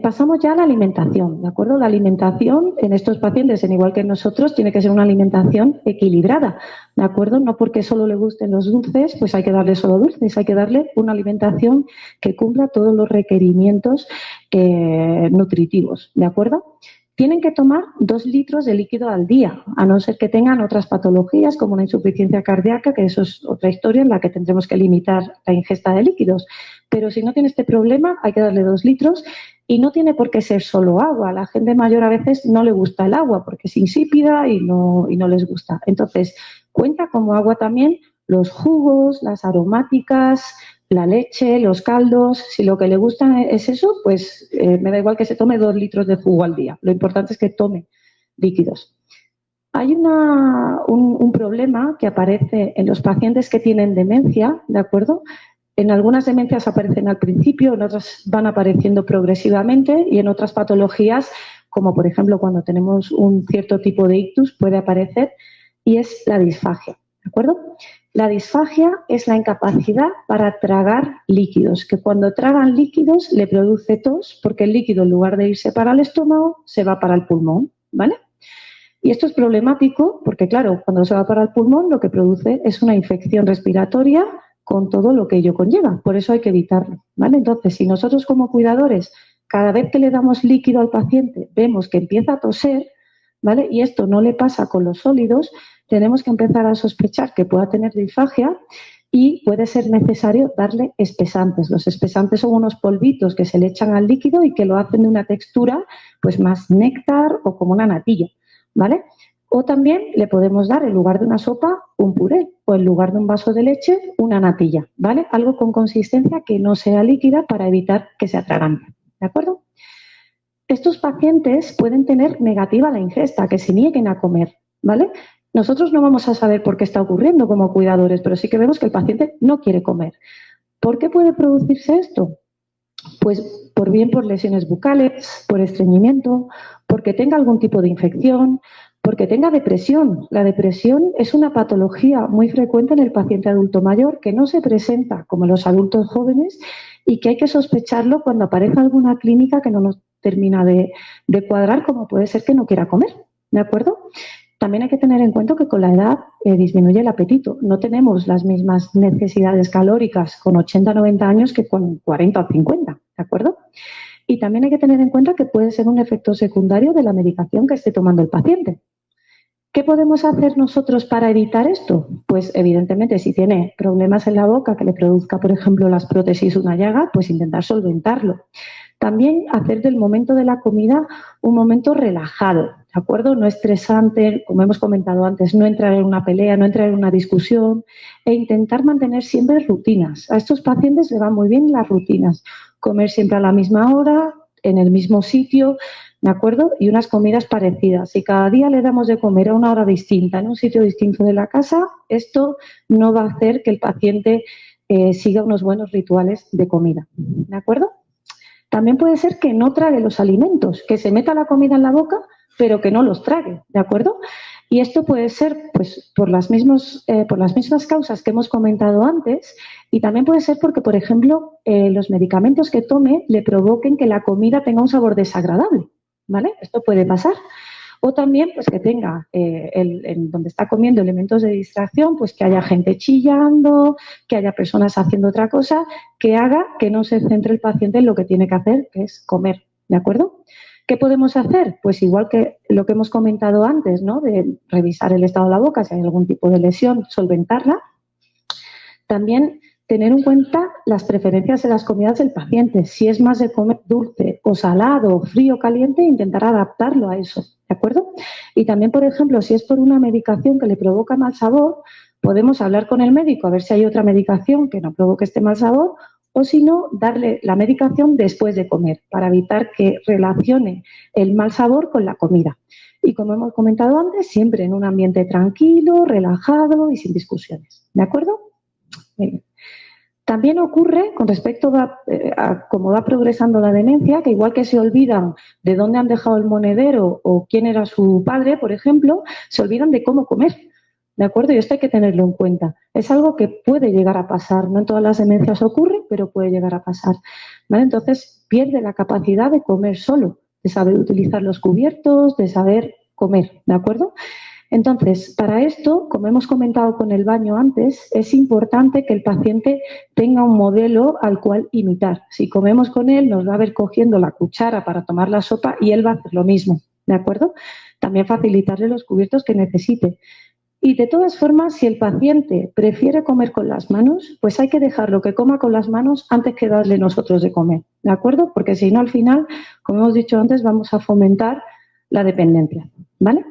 Pasamos ya a la alimentación, ¿de acuerdo? La alimentación en estos pacientes, en igual que en nosotros, tiene que ser una alimentación equilibrada, ¿de acuerdo? No porque solo le gusten los dulces, pues hay que darle solo dulces, hay que darle una alimentación que cumpla todos los requerimientos nutritivos, ¿de acuerdo? Tienen que tomar 2 litros de líquido al día, a no ser que tengan otras patologías como una insuficiencia cardíaca, que eso es otra historia en la que tendremos que limitar la ingesta de líquidos. Pero si no tiene este problema, hay que darle 2 litros y no tiene por qué ser solo agua. A la gente mayor a veces no le gusta el agua porque es insípida y no les gusta. Entonces, cuenta como agua también los jugos, las aromáticas, la leche, los caldos. Si lo que le gusta es eso, pues me da igual que se tome 2 litros de jugo al día. Lo importante es que tome líquidos. Hay un problema que aparece en los pacientes que tienen demencia, ¿de acuerdo? En algunas demencias aparecen al principio, en otras van apareciendo progresivamente y en otras patologías, como por ejemplo cuando tenemos un cierto tipo de ictus, puede aparecer y es la disfagia, ¿de acuerdo? La disfagia es la incapacidad para tragar líquidos, que cuando tragan líquidos le produce tos porque el líquido en lugar de irse para el estómago se va para el pulmón, ¿vale? Y esto es problemático porque, claro, cuando se va para el pulmón lo que produce es una infección respiratoria con todo lo que ello conlleva. Por eso hay que evitarlo, ¿vale? Entonces, si nosotros como cuidadores, cada vez que le damos líquido al paciente, vemos que empieza a toser, ¿vale? Y esto no le pasa con los sólidos, tenemos que empezar a sospechar que pueda tener disfagia y puede ser necesario darle espesantes. Los espesantes son unos polvitos que se le echan al líquido y que lo hacen de una textura pues más néctar o como una natilla, ¿vale? O también le podemos dar en lugar de una sopa un puré o en lugar de un vaso de leche una natilla, ¿vale? Algo con consistencia que no sea líquida para evitar que se atragante, ¿de acuerdo? Estos pacientes pueden tener negativa la ingesta, que se nieguen a comer, ¿vale? Nosotros no vamos a saber por qué está ocurriendo como cuidadores, pero sí que vemos que el paciente no quiere comer. ¿Por qué puede producirse esto? Pues por lesiones bucales, por estreñimiento, porque tenga algún tipo de infección, porque tenga depresión. La depresión es una patología muy frecuente en el paciente adulto mayor que no se presenta como en los adultos jóvenes y que hay que sospecharlo cuando aparece alguna clínica que no nos termina de cuadrar, como puede ser que no quiera comer, ¿de acuerdo? También hay que tener en cuenta que con la edad disminuye el apetito. No tenemos las mismas necesidades calóricas con 80 o 90 años que con 40 o 50, ¿de acuerdo? Y también hay que tener en cuenta que puede ser un efecto secundario de la medicación que esté tomando el paciente. ¿Qué podemos hacer nosotros para evitar esto? Pues evidentemente si tiene problemas en la boca que le produzca, por ejemplo, las prótesis una llaga, pues intentar solventarlo. También hacer del momento de la comida un momento relajado, ¿de acuerdo? No estresante, como hemos comentado antes, no entrar en una pelea, no entrar en una discusión e intentar mantener siempre rutinas. A estos pacientes les van muy bien las rutinas. Comer siempre a la misma hora, en el mismo sitio, ¿de acuerdo? Y unas comidas parecidas. Si cada día le damos de comer a una hora distinta, en un sitio distinto de la casa, esto no va a hacer que el paciente siga unos buenos rituales de comida, ¿de acuerdo? También puede ser que no trague los alimentos, que se meta la comida en la boca, pero que no los trague, ¿de acuerdo? Y esto puede ser pues, por las mismas causas que hemos comentado antes y también puede ser porque, por ejemplo, los medicamentos que tome le provoquen que la comida tenga un sabor desagradable, ¿vale? Esto puede pasar. O también pues, que tenga en donde está comiendo elementos de distracción, pues que haya gente chillando, que haya personas haciendo otra cosa, que haga que no se centre el paciente en lo que tiene que hacer, que es comer, ¿de acuerdo? ¿Qué podemos hacer? Pues igual que lo que hemos comentado antes, ¿no? De revisar el estado de la boca, si hay algún tipo de lesión, solventarla. También tener en cuenta las preferencias de las comidas del paciente. Si es más de comer dulce o salado, frío o caliente, intentar adaptarlo a eso, ¿de acuerdo? Y también, por ejemplo, si es por una medicación que le provoca mal sabor, podemos hablar con el médico a ver si hay otra medicación que no provoque este mal sabor o si no, darle la medicación después de comer para evitar que relacione el mal sabor con la comida. Y como hemos comentado antes, siempre en un ambiente tranquilo, relajado y sin discusiones, ¿de acuerdo? Bien. También ocurre, con respecto a cómo va progresando la demencia, que igual que se olvidan de dónde han dejado el monedero o quién era su padre, por ejemplo, se olvidan de cómo comer, ¿de acuerdo? Y esto hay que tenerlo en cuenta. Es algo que puede llegar a pasar, no en todas las demencias ocurre, pero puede llegar a pasar, ¿vale? Entonces pierde la capacidad de comer solo, de saber utilizar los cubiertos, de saber comer, ¿de acuerdo? Entonces, para esto, como hemos comentado con el baño antes, es importante que el paciente tenga un modelo al cual imitar. Si comemos con él, nos va a ver cogiendo la cuchara para tomar la sopa y él va a hacer lo mismo, ¿de acuerdo? También facilitarle los cubiertos que necesite. Y de todas formas, si el paciente prefiere comer con las manos, pues hay que dejarlo que coma con las manos antes que darle nosotros de comer, ¿de acuerdo? Porque si no, al final, como hemos dicho antes, vamos a fomentar la dependencia, ¿vale?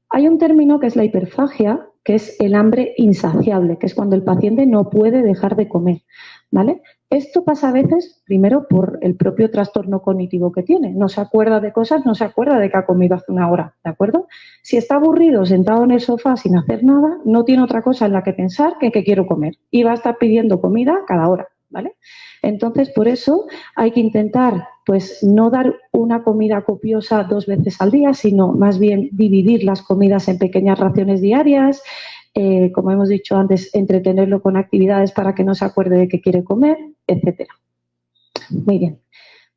Hay un término que es la hiperfagia, que es el hambre insaciable, que es cuando el paciente no puede dejar de comer, ¿vale? Esto pasa a veces, primero, por el propio trastorno cognitivo que tiene. No se acuerda de cosas, no se acuerda de que ha comido hace una hora, ¿de acuerdo? Si está aburrido, sentado en el sofá sin hacer nada, no tiene otra cosa en la que pensar que quiero comer. Y va a estar pidiendo comida cada hora, ¿vale? Entonces, por eso hay que intentar, pues, no dar una comida copiosa 2 veces al día, sino más bien dividir las comidas en pequeñas raciones diarias, como hemos dicho antes, entretenerlo con actividades para que no se acuerde de que quiere comer, etcétera. Muy bien.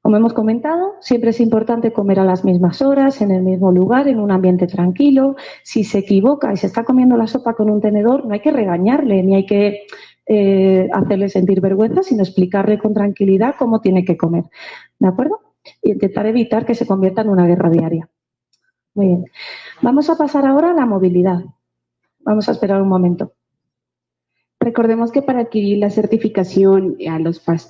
Como hemos comentado, siempre es importante comer a las mismas horas, en el mismo lugar, en un ambiente tranquilo. Si se equivoca y se está comiendo la sopa con un tenedor, no hay que regañarle, ni hay que hacerle sentir vergüenza, sino explicarle con tranquilidad cómo tiene que comer, ¿de acuerdo? Y intentar evitar que se convierta en una guerra diaria. Muy bien. Vamos a pasar ahora a la movilidad. Vamos a esperar un momento. Recordemos que para adquirir la certificación a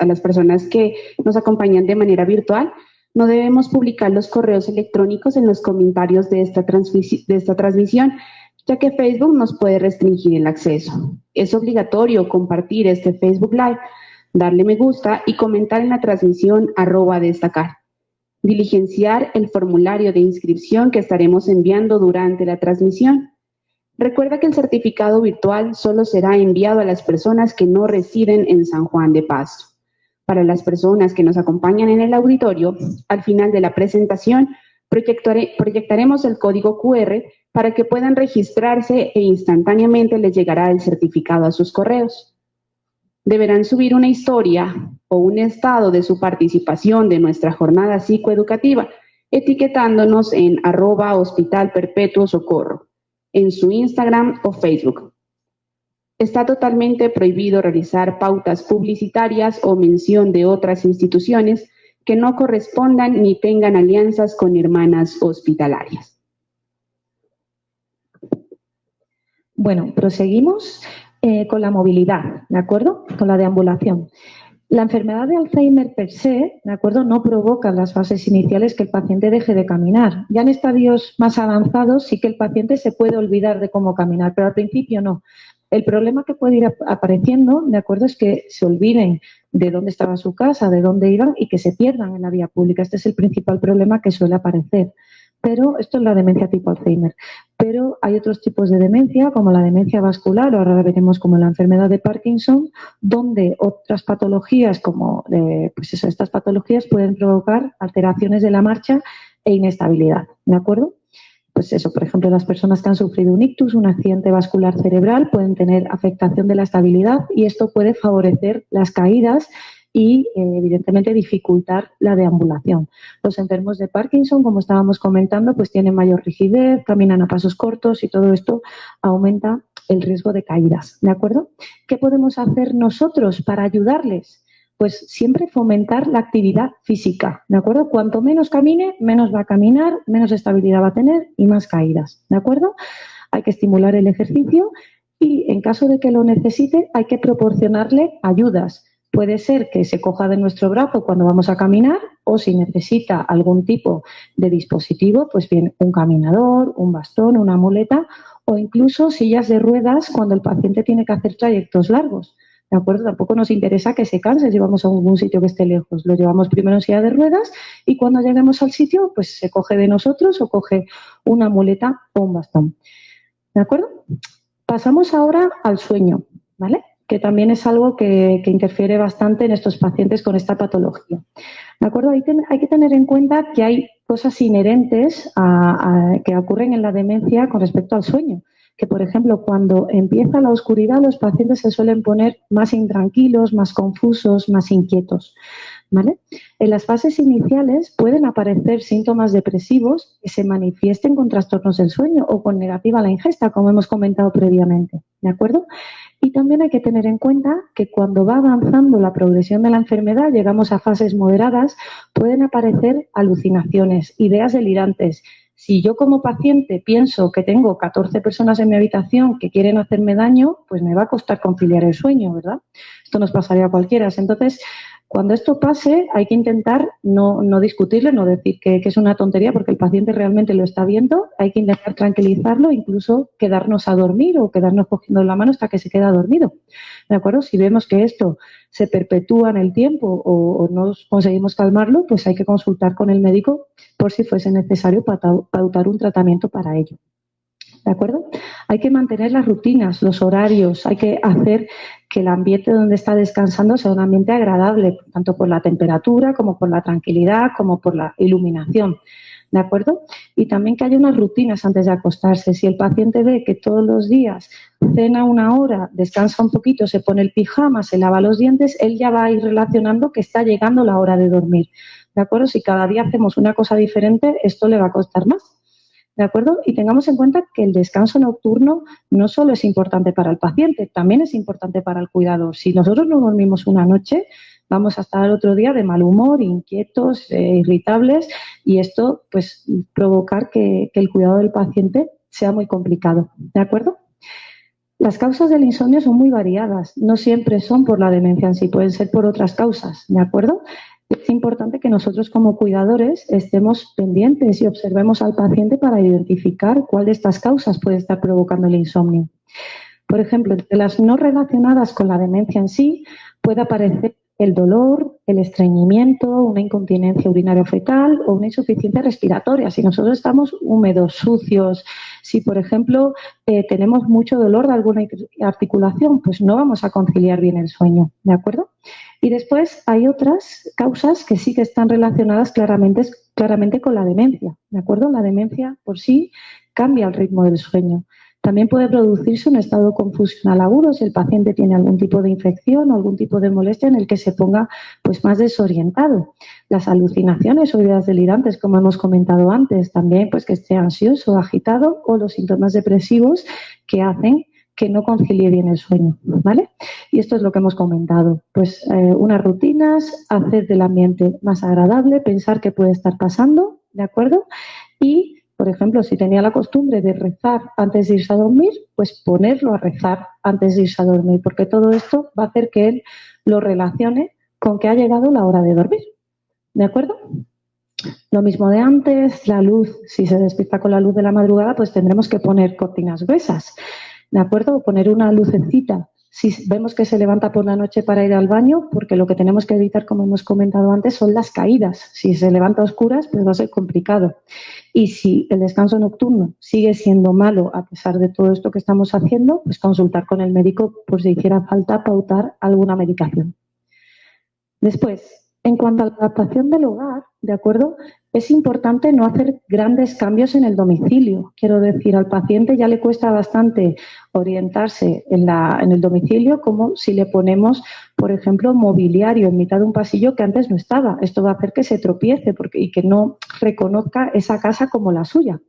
las personas que nos acompañan de manera virtual, no debemos publicar los correos electrónicos en los comentarios de esta transmisión, ya que Facebook nos puede restringir el acceso. Es obligatorio compartir este Facebook Live, darle me gusta y comentar en la transmisión @destacar. Diligenciar el formulario de inscripción que estaremos enviando durante la transmisión. Recuerda que el certificado virtual solo será enviado a las personas que no residen en San Juan de Pasto. Para las personas que nos acompañan en el auditorio, al final de la presentación proyectaremos el código QR para que puedan registrarse e instantáneamente les llegará el certificado a sus correos. Deberán subir una historia o un estado de su participación de nuestra jornada psicoeducativa, etiquetándonos en @Hospital Perpetuo Socorro, en su Instagram o Facebook. Está totalmente prohibido realizar pautas publicitarias o mención de otras instituciones que no correspondan ni tengan alianzas con hermanas hospitalarias. Bueno, proseguimos con la movilidad, ¿de acuerdo? Con la deambulación. La enfermedad de Alzheimer per se, ¿de acuerdo?, no provoca en las fases iniciales que el paciente deje de caminar. Ya en estadios más avanzados sí que el paciente se puede olvidar de cómo caminar, pero al principio no. El problema que puede ir apareciendo, ¿de acuerdo?, es que se olviden de dónde estaba su casa, de dónde iban y que se pierdan en la vía pública. Este es el principal problema que suele aparecer. Pero esto es la demencia tipo Alzheimer. Pero hay otros tipos de demencia, como la demencia vascular, o ahora la veremos como la enfermedad de Parkinson, donde otras patologías, como estas patologías pueden provocar alteraciones de la marcha e inestabilidad. ¿De acuerdo? Pues eso, por ejemplo, las personas que han sufrido un ictus, un accidente vascular cerebral, pueden tener afectación de la estabilidad y esto puede favorecer las caídas y, evidentemente, dificultar la deambulación. Los enfermos de Parkinson, como estábamos comentando, pues tienen mayor rigidez, caminan a pasos cortos y todo esto aumenta el riesgo de caídas, ¿de acuerdo? ¿Qué podemos hacer nosotros para ayudarles? Pues siempre fomentar la actividad física, ¿de acuerdo? Cuanto menos camine, menos va a caminar, menos estabilidad va a tener y más caídas, ¿de acuerdo? Hay que estimular el ejercicio y, en caso de que lo necesite, hay que proporcionarle ayudas. Puede ser que se coja de nuestro brazo cuando vamos a caminar o si necesita algún tipo de dispositivo, pues bien, un caminador, un bastón, una muleta o incluso sillas de ruedas cuando el paciente tiene que hacer trayectos largos. ¿De acuerdo? Tampoco nos interesa que se canse si vamos a algún sitio que esté lejos. Lo llevamos primero en silla de ruedas y cuando lleguemos al sitio, pues se coge de nosotros o coge una muleta o un bastón. ¿De acuerdo? Pasamos ahora al sueño, ¿vale?, que también es algo que interfiere bastante en estos pacientes con esta patología. ¿De acuerdo? Hay que tener en cuenta que hay cosas inherentes que ocurren en la demencia con respecto al sueño. Que, por ejemplo, cuando empieza la oscuridad, los pacientes se suelen poner más intranquilos, más confusos, más inquietos, ¿vale? En las fases iniciales pueden aparecer síntomas depresivos que se manifiesten con trastornos del sueño o con negativa a la ingesta, como hemos comentado previamente, ¿de acuerdo? Y también hay que tener en cuenta que cuando va avanzando la progresión de la enfermedad, llegamos a fases moderadas, pueden aparecer alucinaciones, ideas delirantes. Si yo como paciente pienso que tengo 14 personas en mi habitación que quieren hacerme daño, pues me va a costar conciliar el sueño, ¿verdad? Esto nos pasaría a cualquiera. Entonces, cuando esto pase, hay que intentar no discutirle, no decir que es una tontería porque el paciente realmente lo está viendo. Hay que intentar tranquilizarlo, incluso quedarnos a dormir o quedarnos cogiendo la mano hasta que se queda dormido. ¿De acuerdo? Si vemos que esto se perpetúa en el tiempo o no conseguimos calmarlo, pues hay que consultar con el médico por si fuese necesario pautar un tratamiento para ello. ¿De acuerdo? Hay que mantener las rutinas, los horarios, hay que hacer que el ambiente donde está descansando sea un ambiente agradable, tanto por la temperatura como por la tranquilidad, como por la iluminación. ¿De acuerdo? Y también que haya unas rutinas antes de acostarse. Si el paciente ve que todos los días cena una hora, descansa un poquito, se pone el pijama, se lava los dientes, él ya va a ir relacionando que está llegando la hora de dormir. ¿De acuerdo? Si cada día hacemos una cosa diferente, esto le va a costar más. ¿De acuerdo? Y tengamos en cuenta que el descanso nocturno no solo es importante para el paciente, también es importante para el cuidador. Si nosotros no dormimos una noche, vamos a estar el otro día de mal humor, inquietos, irritables, y esto pues provocar que el cuidado del paciente sea muy complicado. ¿De acuerdo? Las causas del insomnio son muy variadas, no siempre son por la demencia en sí, pueden ser por otras causas. ¿De acuerdo? Es importante que nosotros como cuidadores estemos pendientes y observemos al paciente para identificar cuál de estas causas puede estar provocando el insomnio. Por ejemplo, entre las no relacionadas con la demencia en sí puede aparecer el dolor, el estreñimiento, una incontinencia urinaria fetal o una insuficiencia respiratoria. Si nosotros estamos húmedos, sucios, si por ejemplo tenemos mucho dolor de alguna articulación, pues no vamos a conciliar bien el sueño, ¿de acuerdo? Y después hay otras causas que sí que están relacionadas claramente claramente con la demencia, ¿de acuerdo? La demencia por sí cambia el ritmo del sueño. También puede producirse un estado confusional agudo si el paciente tiene algún tipo de infección o algún tipo de molestia en el que se ponga pues, más desorientado. Las alucinaciones o ideas delirantes, como hemos comentado antes, también pues, que esté ansioso, agitado, o los síntomas depresivos que hacen que no concilie bien el sueño, ¿vale? Y esto es lo que hemos comentado. Pues unas rutinas, hacer del ambiente más agradable, pensar qué puede estar pasando, ¿de acuerdo? Y por ejemplo, si tenía la costumbre de rezar antes de irse a dormir, pues ponerlo a rezar antes de irse a dormir, porque todo esto va a hacer que él lo relacione con que ha llegado la hora de dormir. ¿De acuerdo? Lo mismo de antes, la luz, si se despierta con la luz de la madrugada, pues tendremos que poner cortinas gruesas. ¿De acuerdo? O poner una lucecita. Si vemos que se levanta por la noche para ir al baño, porque lo que tenemos que evitar, como hemos comentado antes, son las caídas. Si se levanta a oscuras, pues va a ser complicado. Y si el descanso nocturno sigue siendo malo a pesar de todo esto que estamos haciendo, pues consultar con el médico por si hiciera falta pautar alguna medicación. Después, en cuanto a la adaptación del hogar, ¿de acuerdo? Es importante no hacer grandes cambios en el domicilio. Quiero decir, al paciente ya le cuesta bastante orientarse en el domicilio, como si le ponemos, por ejemplo, mobiliario en mitad de un pasillo que antes no estaba. Esto va a hacer que se tropiece y que no reconozca esa casa como la suya.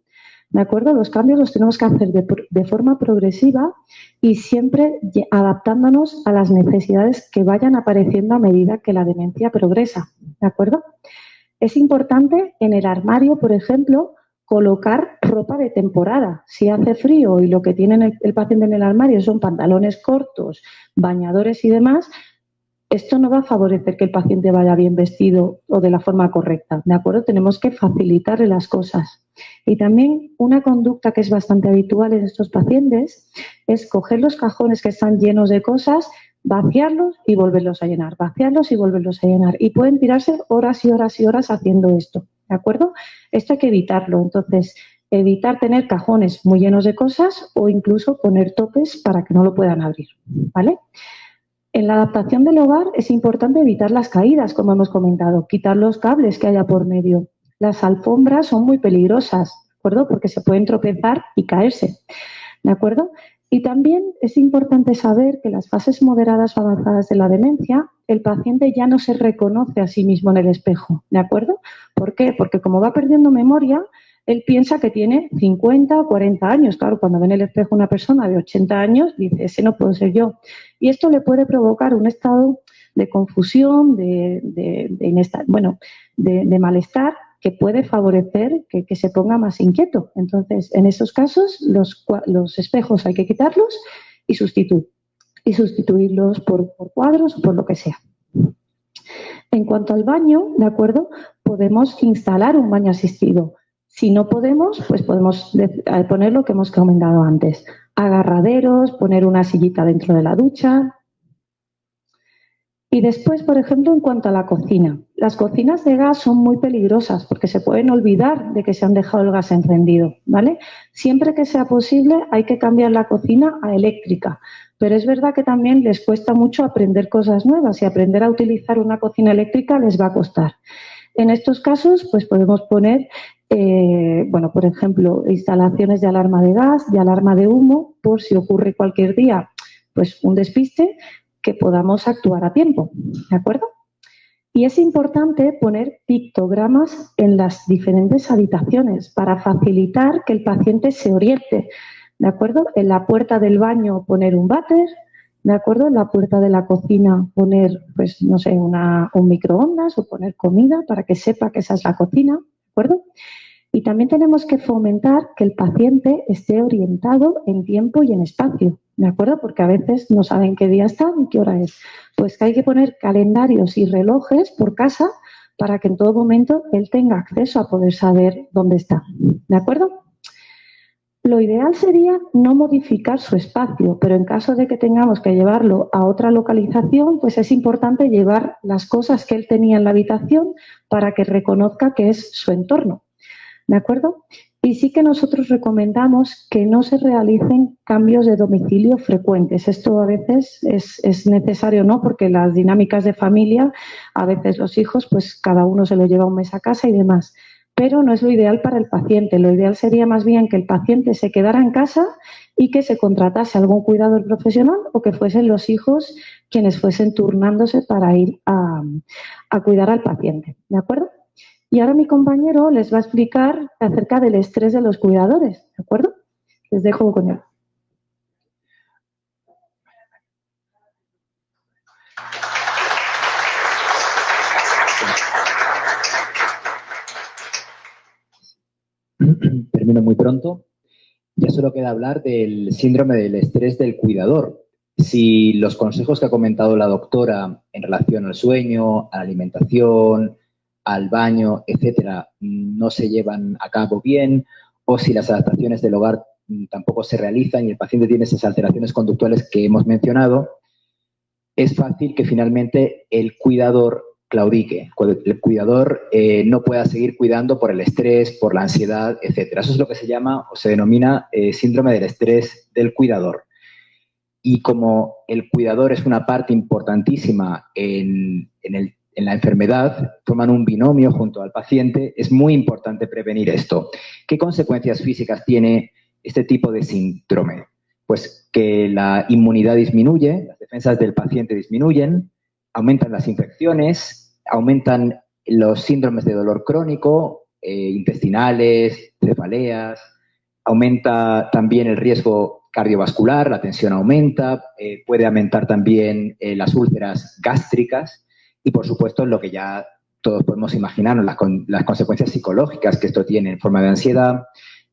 ¿De acuerdo? Los cambios los tenemos que hacer de forma progresiva y siempre adaptándonos a las necesidades que vayan apareciendo a medida que la demencia progresa. ¿De acuerdo? Es importante en el armario, por ejemplo, colocar ropa de temporada. Si hace frío y lo que tiene el paciente en el armario son pantalones cortos, bañadores y demás, esto no va a favorecer que el paciente vaya bien vestido o de la forma correcta, ¿de acuerdo? Tenemos que facilitarle las cosas. Y también una conducta que es bastante habitual en estos pacientes es coger los cajones que están llenos de cosas, vaciarlos y volverlos a llenar, vaciarlos y volverlos a llenar. Y pueden tirarse horas y horas y horas haciendo esto, ¿de acuerdo? Esto hay que evitarlo. Entonces, evitar tener cajones muy llenos de cosas o incluso poner topes para que no lo puedan abrir, ¿vale? En la adaptación del hogar es importante evitar las caídas, como hemos comentado, quitar los cables que haya por medio. Las alfombras son muy peligrosas, ¿de acuerdo? Porque se pueden tropezar y caerse, ¿de acuerdo? Y también es importante saber que en las fases moderadas o avanzadas de la demencia, el paciente ya no se reconoce a sí mismo en el espejo, ¿de acuerdo? ¿Por qué? Porque como va perdiendo memoria, él piensa que tiene 50 o 40 años. Claro, cuando ve en el espejo una persona de 80 años, dice, ese no puedo ser yo. Y esto le puede provocar un estado de confusión, de malestar, que puede favorecer que se ponga más inquieto. Entonces, en esos casos, los espejos hay que quitarlos y sustituirlos por cuadros o por lo que sea. En cuanto al baño, ¿de acuerdo? Podemos instalar un baño asistido. Si no podemos, pues podemos poner lo que hemos comentado antes. Agarraderos, poner una sillita dentro de la ducha. Y después, por ejemplo, en cuanto a la cocina. Las cocinas de gas son muy peligrosas porque se pueden olvidar de que se han dejado el gas encendido, ¿vale? Siempre que sea posible hay que cambiar la cocina a eléctrica. Pero es verdad que también les cuesta mucho aprender cosas nuevas y aprender a utilizar una cocina eléctrica les va a costar. En estos casos, pues podemos poner, por ejemplo, instalaciones de alarma de gas, de alarma de humo, por si ocurre cualquier día, pues un despiste, que podamos actuar a tiempo, ¿de acuerdo? Y es importante poner pictogramas en las diferentes habitaciones para facilitar que el paciente se oriente, ¿de acuerdo? En la puerta del baño poner un váter, ¿de acuerdo? En la puerta de la cocina poner, pues, no sé, un microondas o poner comida para que sepa que esa es la cocina, ¿de acuerdo? Y también tenemos que fomentar que el paciente esté orientado en tiempo y en espacio, ¿de acuerdo? Porque a veces no saben qué día está ni qué hora es. Pues que hay que poner calendarios y relojes por casa para que en todo momento él tenga acceso a poder saber dónde está, ¿de acuerdo? Lo ideal sería no modificar su espacio, pero en caso de que tengamos que llevarlo a otra localización, pues es importante llevar las cosas que él tenía en la habitación para que reconozca que es su entorno, ¿de acuerdo? Y sí que nosotros recomendamos que no se realicen cambios de domicilio frecuentes. Esto a veces es necesario, ¿no? Porque las dinámicas de familia, a veces los hijos, pues cada uno se lo lleva un mes a casa y demás. pero no es lo ideal para el paciente. Lo ideal sería más bien que el paciente se quedara en casa y que se contratase algún cuidador profesional o que fuesen los hijos quienes fuesen turnándose para ir a cuidar al paciente. ¿De acuerdo? Y ahora mi compañero les va a explicar acerca del estrés de los cuidadores. ¿De acuerdo? Les dejo con él. Termino muy pronto. Ya solo queda hablar del síndrome del estrés del cuidador. Si los consejos que ha comentado la doctora en relación al sueño, a la alimentación, al baño, etcétera, no se llevan a cabo bien, o si las adaptaciones del hogar tampoco se realizan y el paciente tiene esas alteraciones conductuales que hemos mencionado, es fácil que finalmente el cuidador claudique, el cuidador no pueda seguir cuidando por el estrés, por la ansiedad, etcétera. Eso es lo que se llama o se denomina síndrome del estrés del cuidador. Y como el cuidador es una parte importantísima en la enfermedad, forman un binomio junto al paciente, es muy importante prevenir esto. ¿Qué consecuencias físicas tiene este tipo de síndrome? Pues que la inmunidad disminuye, las defensas del paciente disminuyen, aumentan las infecciones, aumentan los síndromes de dolor crónico, intestinales, cefaleas, aumenta también el riesgo cardiovascular, la tensión aumenta, puede aumentar también las úlceras gástricas y, por supuesto, lo que ya todos podemos imaginarnos, las consecuencias psicológicas que esto tiene en forma de ansiedad,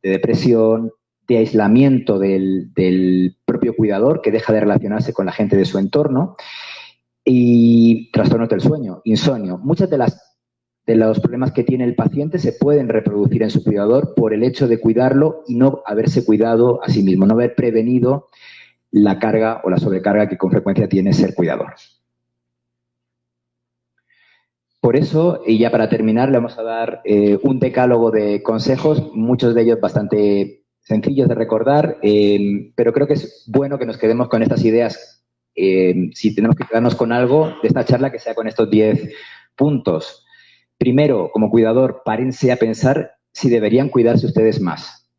de depresión, de aislamiento del propio cuidador, que deja de relacionarse con la gente de su entorno, y trastornos del sueño, insomnio. Muchas de los problemas que tiene el paciente se pueden reproducir en su cuidador por el hecho de cuidarlo y no haberse cuidado a sí mismo, no haber prevenido la carga o la sobrecarga que con frecuencia tiene ser cuidador. Por eso, y ya para terminar, le vamos a dar un decálogo de consejos, muchos de ellos bastante sencillos de recordar, pero creo que es bueno que nos quedemos con estas ideas. Si tenemos que quedarnos con algo de esta charla, que sea con estos 10 puntos. Primero, como cuidador, párense a pensar si deberían cuidarse ustedes más.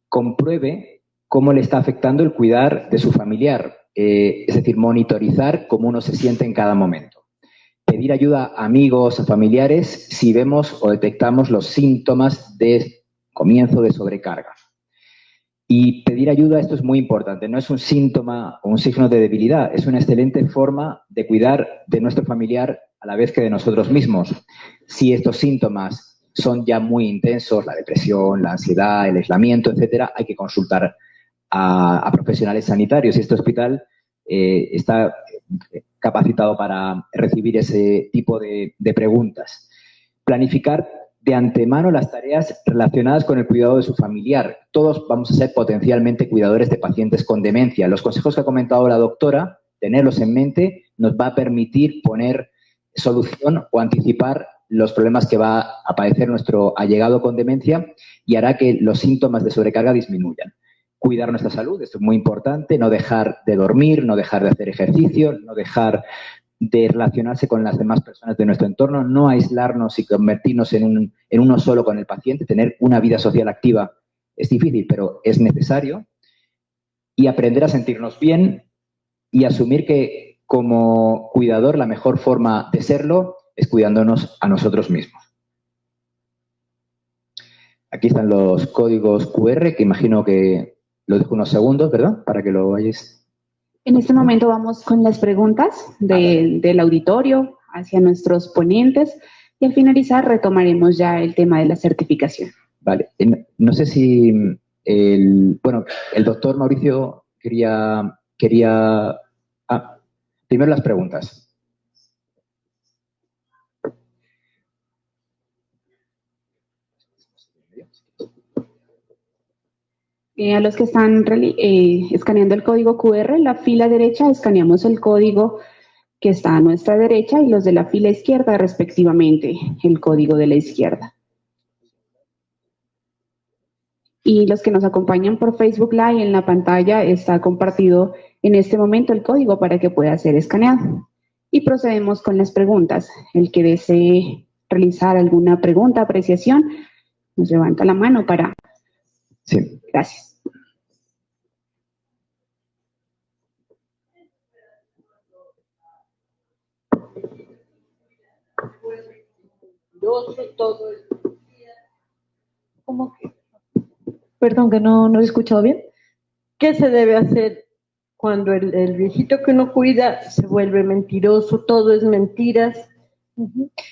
Compruebe cómo le está afectando el cuidar de su familiar, es decir, monitorizar cómo uno se siente en cada momento. Pedir ayuda a amigos, a familiares, si vemos o detectamos los síntomas de comienzo de sobrecarga. Y pedir ayuda, esto es muy importante, no es un síntoma o un signo de debilidad, es una excelente forma de cuidar de nuestro familiar a la vez que de nosotros mismos. Si estos síntomas son ya muy intensos, la depresión, la ansiedad, el aislamiento, etcétera, hay que consultar a profesionales sanitarios y este hospital está capacitado para recibir ese tipo de preguntas. Planificar de antemano las tareas relacionadas con el cuidado de su familiar. Todos vamos a ser potencialmente cuidadores de pacientes con demencia. Los consejos que ha comentado la doctora, tenerlos en mente, nos va a permitir poner solución o anticipar los problemas que va a padecer nuestro allegado con demencia y hará que los síntomas de sobrecarga disminuyan. Cuidar nuestra salud, esto es muy importante, no dejar de dormir, no dejar de hacer ejercicio, no dejar de relacionarse con las demás personas de nuestro entorno, no aislarnos y convertirnos en uno solo con el paciente, tener una vida social activa es difícil, pero es necesario, y aprender a sentirnos bien y asumir que como cuidador la mejor forma de serlo es cuidándonos a nosotros mismos. Aquí están los códigos QR, que imagino que los dejo unos segundos, ¿verdad? Para que lo vayáis. En este momento vamos con las preguntas del auditorio hacia nuestros ponentes y al finalizar retomaremos ya el tema de la certificación. Vale. No sé si el doctor Mauricio quería primero las preguntas. A los que están escaneando el código QR, la fila derecha escaneamos el código que está a nuestra derecha y los de la fila izquierda respectivamente, el código de la izquierda. Y los que nos acompañan por Facebook Live, en la pantalla está compartido en este momento el código para que pueda ser escaneado. Y procedemos con las preguntas. El que desee realizar alguna pregunta, apreciación, nos levanta la mano para... Sí. Gracias. ¿Cómo que? Perdón, que no lo he escuchado bien. ¿Qué se debe hacer cuando el viejito que uno cuida se vuelve mentiroso, todo es mentiras?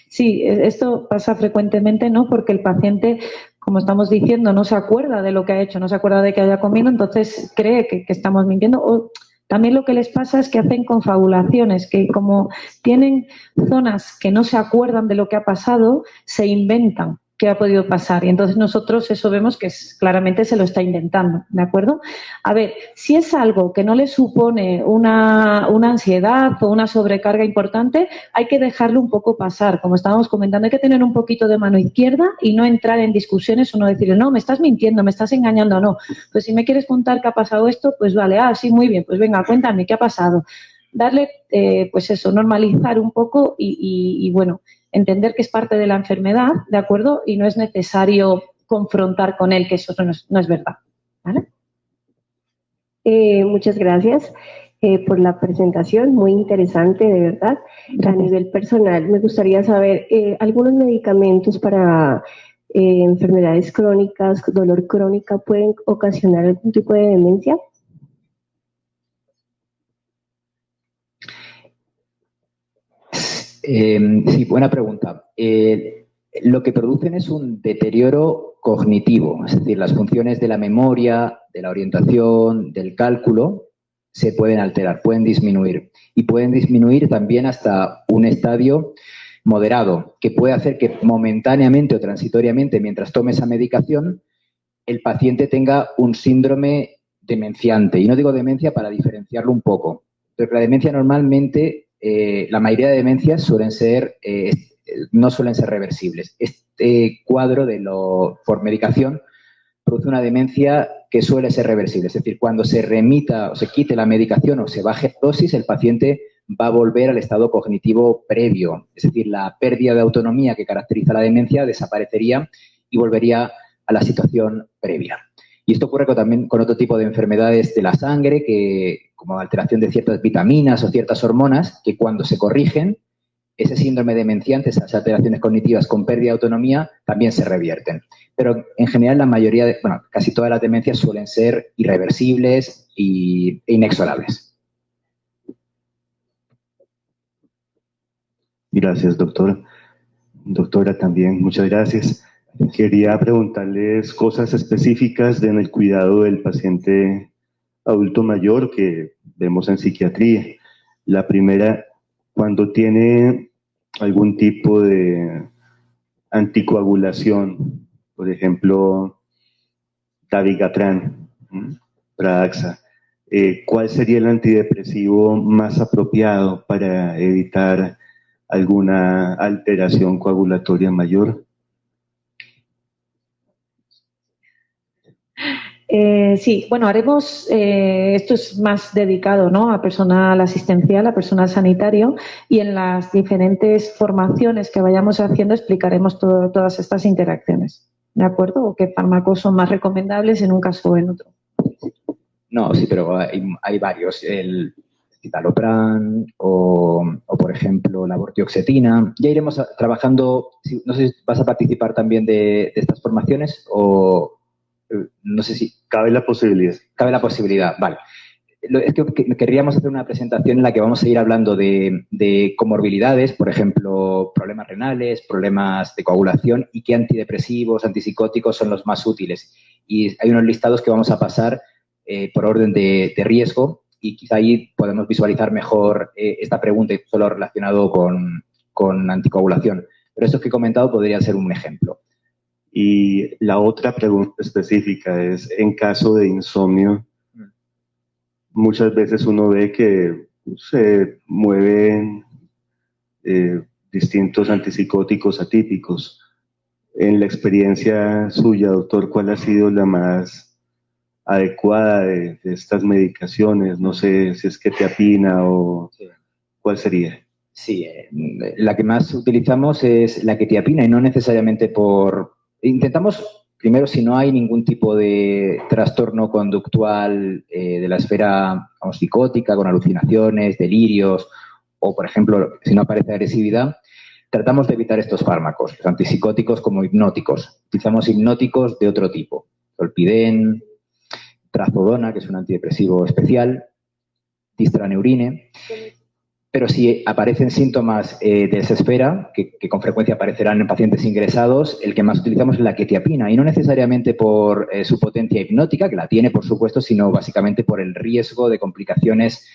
Sí, esto pasa frecuentemente, ¿no? Porque el paciente, como estamos diciendo, no se acuerda de lo que ha hecho, no se acuerda de que haya comido, entonces cree que estamos mintiendo. O también lo que les pasa es que hacen confabulaciones, que como tienen zonas que no se acuerdan de lo que ha pasado, se inventan qué ha podido pasar. Y entonces nosotros eso vemos que claramente se lo está inventando, ¿de acuerdo? A ver, si es algo que no le supone una ansiedad o una sobrecarga importante, hay que dejarlo un poco pasar. Como estábamos comentando, hay que tener un poquito de mano izquierda y no entrar en discusiones o no decirle, no, me estás mintiendo, me estás engañando, no. Pues si me quieres contar que ha pasado esto, pues vale, sí, muy bien, pues venga, cuéntame, ¿qué ha pasado? Darle, pues eso, normalizar un poco y bueno, entender que es parte de la enfermedad, ¿de acuerdo? Y no es necesario confrontar con él que eso no es verdad, ¿vale? Muchas gracias por la presentación, muy interesante, de verdad. Gracias. A nivel personal, me gustaría saber, ¿algunos medicamentos para enfermedades crónicas, dolor crónica, pueden ocasionar algún tipo de demencia? Sí, buena pregunta. Lo que producen es un deterioro cognitivo, es decir, las funciones de la memoria, de la orientación, del cálculo, se pueden alterar, pueden disminuir. Y pueden disminuir también hasta un estadio moderado, que puede hacer que momentáneamente o transitoriamente, mientras tome esa medicación, el paciente tenga un síndrome demenciante. Y no digo demencia para diferenciarlo un poco, pero la demencia normalmente... la mayoría de demencias no suelen ser reversibles. Este cuadro por medicación produce una demencia que suele ser reversible. Es decir, cuando se remita o se quite la medicación o se baje dosis, el paciente va a volver al estado cognitivo previo. Es decir, la pérdida de autonomía que caracteriza la demencia desaparecería y volvería a la situación previa. Y esto ocurre también con otro tipo de enfermedades de la sangre, como alteración de ciertas vitaminas o ciertas hormonas, que cuando se corrigen, ese síndrome demenciante, esas alteraciones cognitivas con pérdida de autonomía, también se revierten. Pero en general la mayoría, casi todas las demencias suelen ser irreversibles e inexorables. Gracias, doctor. Doctora, también, muchas gracias. Quería preguntarles cosas específicas en el cuidado del paciente adulto mayor que vemos en psiquiatría. La primera, cuando tiene algún tipo de anticoagulación, por ejemplo, dabigatran, Pradaxa, ¿cuál sería el antidepresivo más apropiado para evitar alguna alteración coagulatoria mayor? Sí, bueno, haremos, esto es más dedicado, ¿no?, a personal asistencial, a personal sanitario, y en las diferentes formaciones que vayamos haciendo explicaremos todas estas interacciones, ¿de acuerdo? O qué fármacos son más recomendables en un caso o en otro. No, sí, pero hay varios. El citalopram o, por ejemplo, la vortioxetina. Ya iremos trabajando. No sé si vas a participar también de estas formaciones o... No sé si... Cabe la posibilidad. Cabe la posibilidad, vale. Es que querríamos hacer una presentación en la que vamos a ir hablando de comorbilidades, por ejemplo, problemas renales, problemas de coagulación y qué antidepresivos, antipsicóticos son los más útiles. Y hay unos listados que vamos a pasar por orden de riesgo y quizá ahí podemos visualizar mejor esta pregunta y solo relacionado con anticoagulación. Pero esto que he comentado podría ser un ejemplo. Y la otra pregunta específica es, en caso de insomnio, muchas veces uno ve que se mueven distintos antipsicóticos atípicos. En la experiencia suya, doctor, ¿cuál ha sido la más adecuada de estas medicaciones? No sé si es quetiapina o... Sí. ¿Cuál sería? Sí, la que más utilizamos es la quetiapina y no necesariamente por... Intentamos, primero, si no hay ningún tipo de trastorno conductual de la esfera vamos, psicótica, con alucinaciones, delirios, o, por ejemplo, si no aparece agresividad, tratamos de evitar estos fármacos, los antipsicóticos como hipnóticos. Utilizamos hipnóticos de otro tipo, zolpidem, trazodona, que es un antidepresivo especial, distraneurine. Pero si aparecen síntomas de esa esfera, que con frecuencia aparecerán en pacientes ingresados, el que más utilizamos es la quetiapina, y no necesariamente por su potencia hipnótica, que la tiene, por supuesto, sino básicamente por el riesgo de complicaciones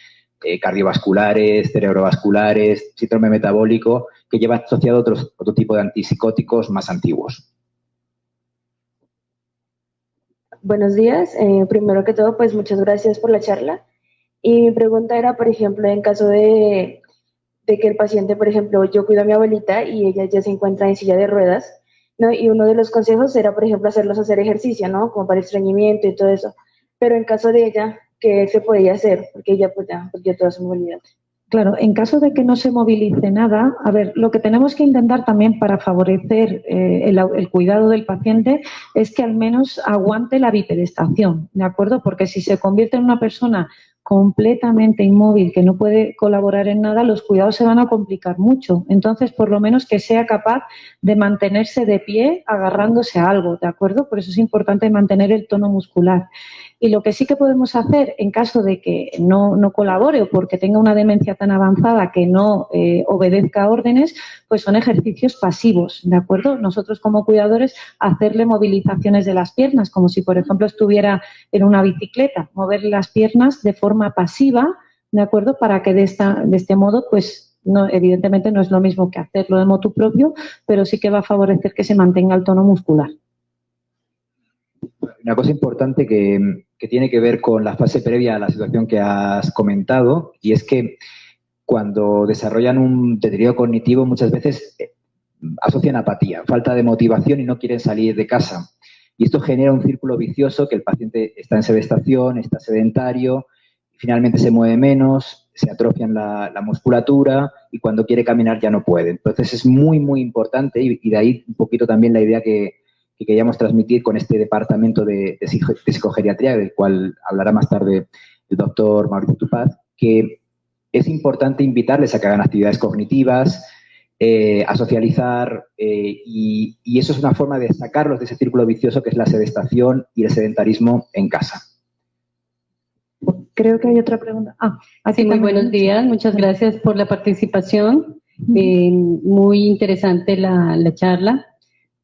cardiovasculares, cerebrovasculares, síndrome metabólico, que lleva asociado otro tipo de antipsicóticos más antiguos. Buenos días. Primero que todo, pues muchas gracias por la charla. Y mi pregunta era, por ejemplo, en caso de que el paciente, por ejemplo, yo cuido a mi abuelita y ella ya se encuentra en silla de ruedas, ¿no? Y uno de los consejos era, por ejemplo, hacerlos hacer ejercicio, ¿no? Como para estreñimiento y todo eso. Pero en caso de ella, ¿qué se podía hacer? Porque ella pues ya perdió toda su movilidad. Claro, en caso de que no se movilice nada, a ver, lo que tenemos que intentar también para favorecer el cuidado del paciente es que al menos aguante la bipedestación, ¿de acuerdo? Porque si se convierte en una persona completamente inmóvil, que no puede colaborar en nada, los cuidados se van a complicar mucho. Entonces, por lo menos que sea capaz de mantenerse de pie agarrándose a algo, ¿de acuerdo? Por eso es importante mantener el tono muscular. Y lo que sí que podemos hacer en caso de que no colabore o porque tenga una demencia tan avanzada que no obedezca órdenes, pues son ejercicios pasivos, ¿de acuerdo? Nosotros como cuidadores hacerle movilizaciones de las piernas, como si por ejemplo estuviera en una bicicleta, mover las piernas de forma pasiva, ¿de acuerdo? Para que de este modo, pues no, evidentemente no es lo mismo que hacerlo de motu propio, pero sí que va a favorecer que se mantenga el tono muscular. Una cosa importante que tiene que ver con la fase previa a la situación que has comentado, y es que cuando desarrollan un deterioro cognitivo muchas veces asocian apatía, falta de motivación y no quieren salir de casa. Y esto genera un círculo vicioso que el paciente está en sedestación, está sedentario, finalmente se mueve menos, se atrofian la musculatura y cuando quiere caminar ya no puede. Entonces es muy, muy importante y de ahí un poquito también la idea que queríamos transmitir con este departamento de psicogeriatría, del cual hablará más tarde el doctor Mauricio Tupaz, que es importante invitarles a que hagan actividades cognitivas, a socializar, y eso es una forma de sacarlos de ese círculo vicioso que es la sedestación y el sedentarismo en casa. Creo que hay otra pregunta. Sí, muy buenos días. Muchas gracias por la participación. Muy interesante la charla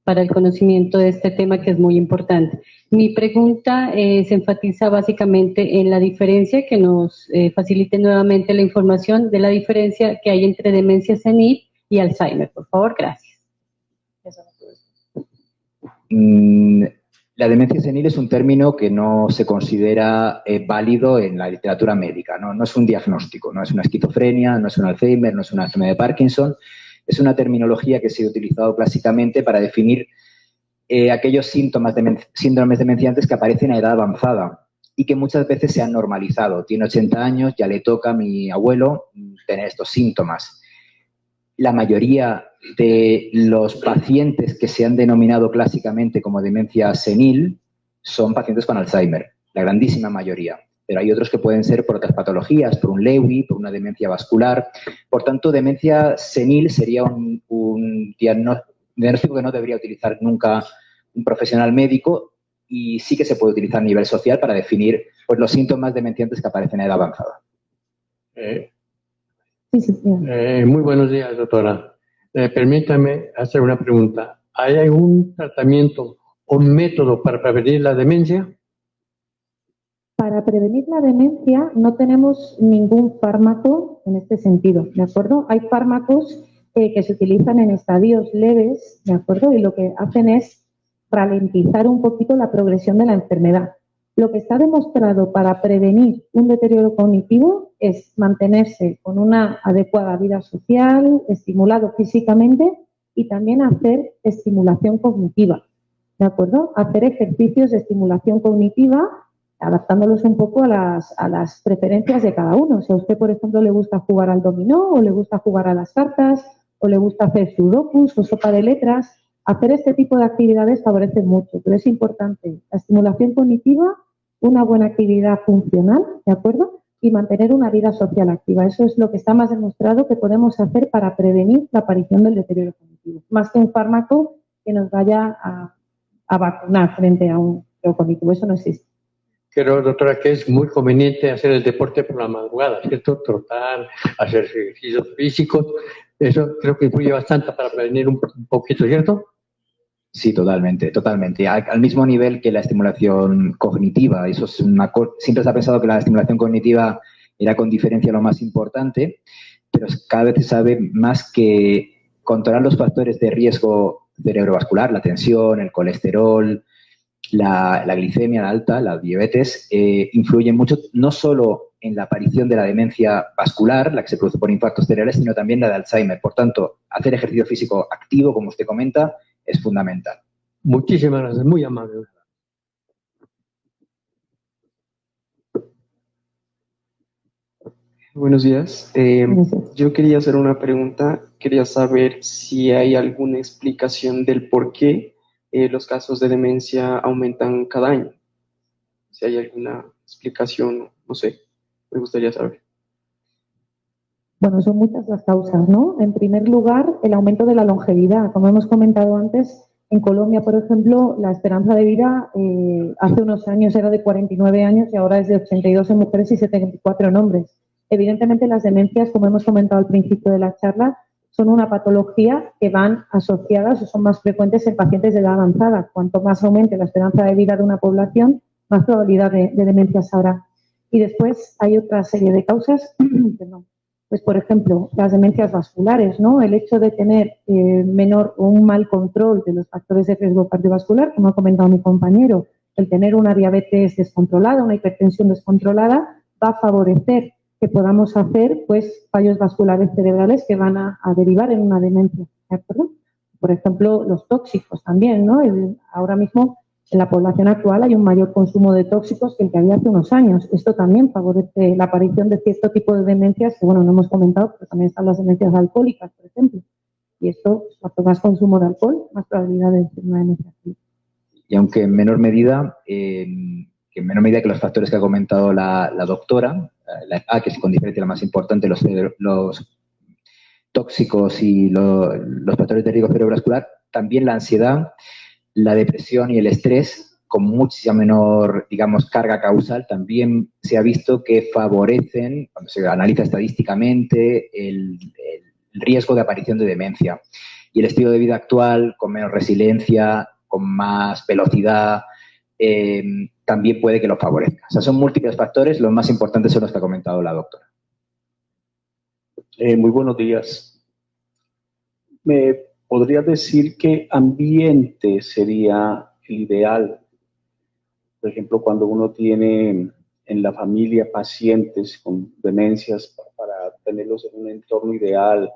para el conocimiento de este tema que es muy importante. Mi pregunta se enfatiza básicamente en la diferencia, que nos facilite nuevamente la información de la diferencia que hay entre demencia senil y Alzheimer. Por favor, gracias. La demencia senil es un término que no se considera válido en la literatura médica, ¿no? No es un diagnóstico, no es una esquizofrenia, no es un Alzheimer, no es una enfermedad de Parkinson. Es una terminología que se ha utilizado clásicamente para definir aquellos síndromes demenciantes que aparecen a edad avanzada y que muchas veces se han normalizado. Tiene 80 años, ya le toca a mi abuelo tener estos síntomas. La mayoría de los pacientes que se han denominado clásicamente como demencia senil son pacientes con Alzheimer, la grandísima mayoría. Pero hay otros que pueden ser por otras patologías, por un Lewy, por una demencia vascular. Por tanto, demencia senil sería un diagnóstico que no debería utilizar nunca un profesional médico y sí que se puede utilizar a nivel social para definir pues, los síntomas demenciantes que aparecen en edad avanzada. Muy buenos días, doctora. Permítame hacer una pregunta. ¿Hay algún tratamiento o método para prevenir la demencia? Para prevenir la demencia no tenemos ningún fármaco en este sentido, ¿de acuerdo? Hay fármacos que se utilizan en estadios leves, ¿de acuerdo? Y lo que hacen es ralentizar un poquito la progresión de la enfermedad. Lo que está demostrado para prevenir un deterioro cognitivo es mantenerse con una adecuada vida social, estimulado físicamente y también hacer estimulación cognitiva, ¿de acuerdo? Hacer ejercicios de estimulación cognitiva adaptándolos un poco a las preferencias de cada uno. Si a usted, por ejemplo, le gusta jugar al dominó, o le gusta jugar a las cartas, o le gusta hacer sudokus o sopa de letras, hacer este tipo de actividades favorece mucho, pero es importante la estimulación cognitiva, una buena actividad funcional, ¿de acuerdo? Y mantener una vida social activa. Eso es lo que está más demostrado que podemos hacer para prevenir la aparición del deterioro cognitivo, más que un fármaco que nos vaya a vacunar frente a un deterioro cognitivo. Eso no existe. Creo, doctora, que es muy conveniente hacer el deporte por la madrugada, ¿cierto? Trotar, hacer ejercicios físicos, eso creo que influye bastante para prevenir un poquito, ¿cierto? Sí, totalmente, totalmente. Al mismo nivel que la estimulación cognitiva, eso es siempre se ha pensado que la estimulación cognitiva era con diferencia lo más importante, pero cada vez se sabe más que controlar los factores de riesgo cerebrovascular, la tensión, el colesterol, la glicemia alta, la diabetes, influyen mucho no solo en la aparición de la demencia vascular, la que se produce por infartos cerebrales, sino también la de Alzheimer. Por tanto, hacer ejercicio físico activo, como usted comenta, es fundamental. Muchísimas gracias, muy amable. Buenos días. Yo quería hacer una pregunta. Quería saber si hay alguna explicación del por qué los casos de demencia aumentan cada año. Si hay alguna explicación, no sé, me gustaría saber. Bueno, son muchas las causas, ¿no? En primer lugar, el aumento de la longevidad. Como hemos comentado antes, en Colombia, por ejemplo, la esperanza de vida hace unos años era de 49 años y ahora es de 82 en mujeres y 74 en hombres. Evidentemente, las demencias, como hemos comentado al principio de la charla, son una patología que van asociadas o son más frecuentes en pacientes de edad avanzada. Cuanto más aumente la esperanza de vida de una población, más probabilidad de demencias habrá. Y después hay otra serie de causas, perdón. Pues, por ejemplo, las demencias vasculares, ¿no? El hecho de tener menor o un mal control de los factores de riesgo cardiovascular, como ha comentado mi compañero, el tener una diabetes descontrolada, una hipertensión descontrolada, va a favorecer que podamos hacer, pues, fallos vasculares cerebrales que van a derivar en una demencia, ¿de acuerdo? Por ejemplo, los tóxicos también, ¿no? Ahora mismo, en la población actual hay un mayor consumo de tóxicos que el que había hace unos años. Esto también favorece la aparición de cierto tipo de demencias que, bueno, no hemos comentado, pero también están las demencias alcohólicas, por ejemplo. Y esto, cuanto más consumo de alcohol, más probabilidad de tener una demencia. Y aunque en menor medida, que los factores que ha comentado la doctora, que es con diferencia la más importante, los tóxicos y los factores de riesgo cerebrovascular, también la ansiedad, la depresión y el estrés, con mucha menor, digamos, carga causal, también se ha visto que favorecen, cuando se analiza estadísticamente, el riesgo de aparición de demencia. Y el estilo de vida actual, con menos resiliencia, con más velocidad, también puede que lo favorezca. O sea, son múltiples factores, los más importantes son los que ha comentado la doctora. Muy buenos días. ¿Me podría decir qué ambiente sería el ideal? Por ejemplo, cuando uno tiene en la familia pacientes con demencias, para tenerlos en un entorno ideal,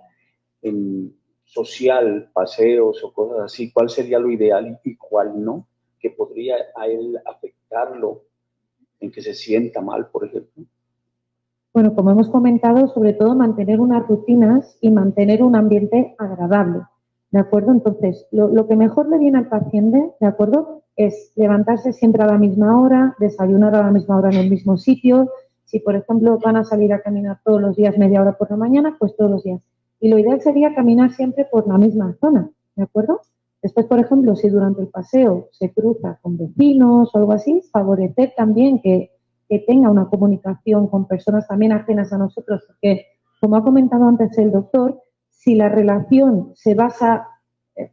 social, paseos o cosas así, ¿cuál sería lo ideal y cuál no? Que podría a él afectarlo en que se sienta mal, por ejemplo. Bueno, como hemos comentado, sobre todo mantener unas rutinas y mantener un ambiente agradable, ¿de acuerdo? Entonces, lo que mejor le viene al paciente, ¿de acuerdo?, es levantarse siempre a la misma hora, desayunar a la misma hora en el mismo sitio. Si, por ejemplo, van a salir a caminar todos los días media hora por la mañana, pues todos los días. Y lo ideal sería caminar siempre por la misma zona, ¿de acuerdo? Después, por ejemplo, si durante el paseo se cruza con vecinos o algo así, favorecer también que tenga una comunicación con personas también ajenas a nosotros, porque, como ha comentado antes el doctor, si la relación se basa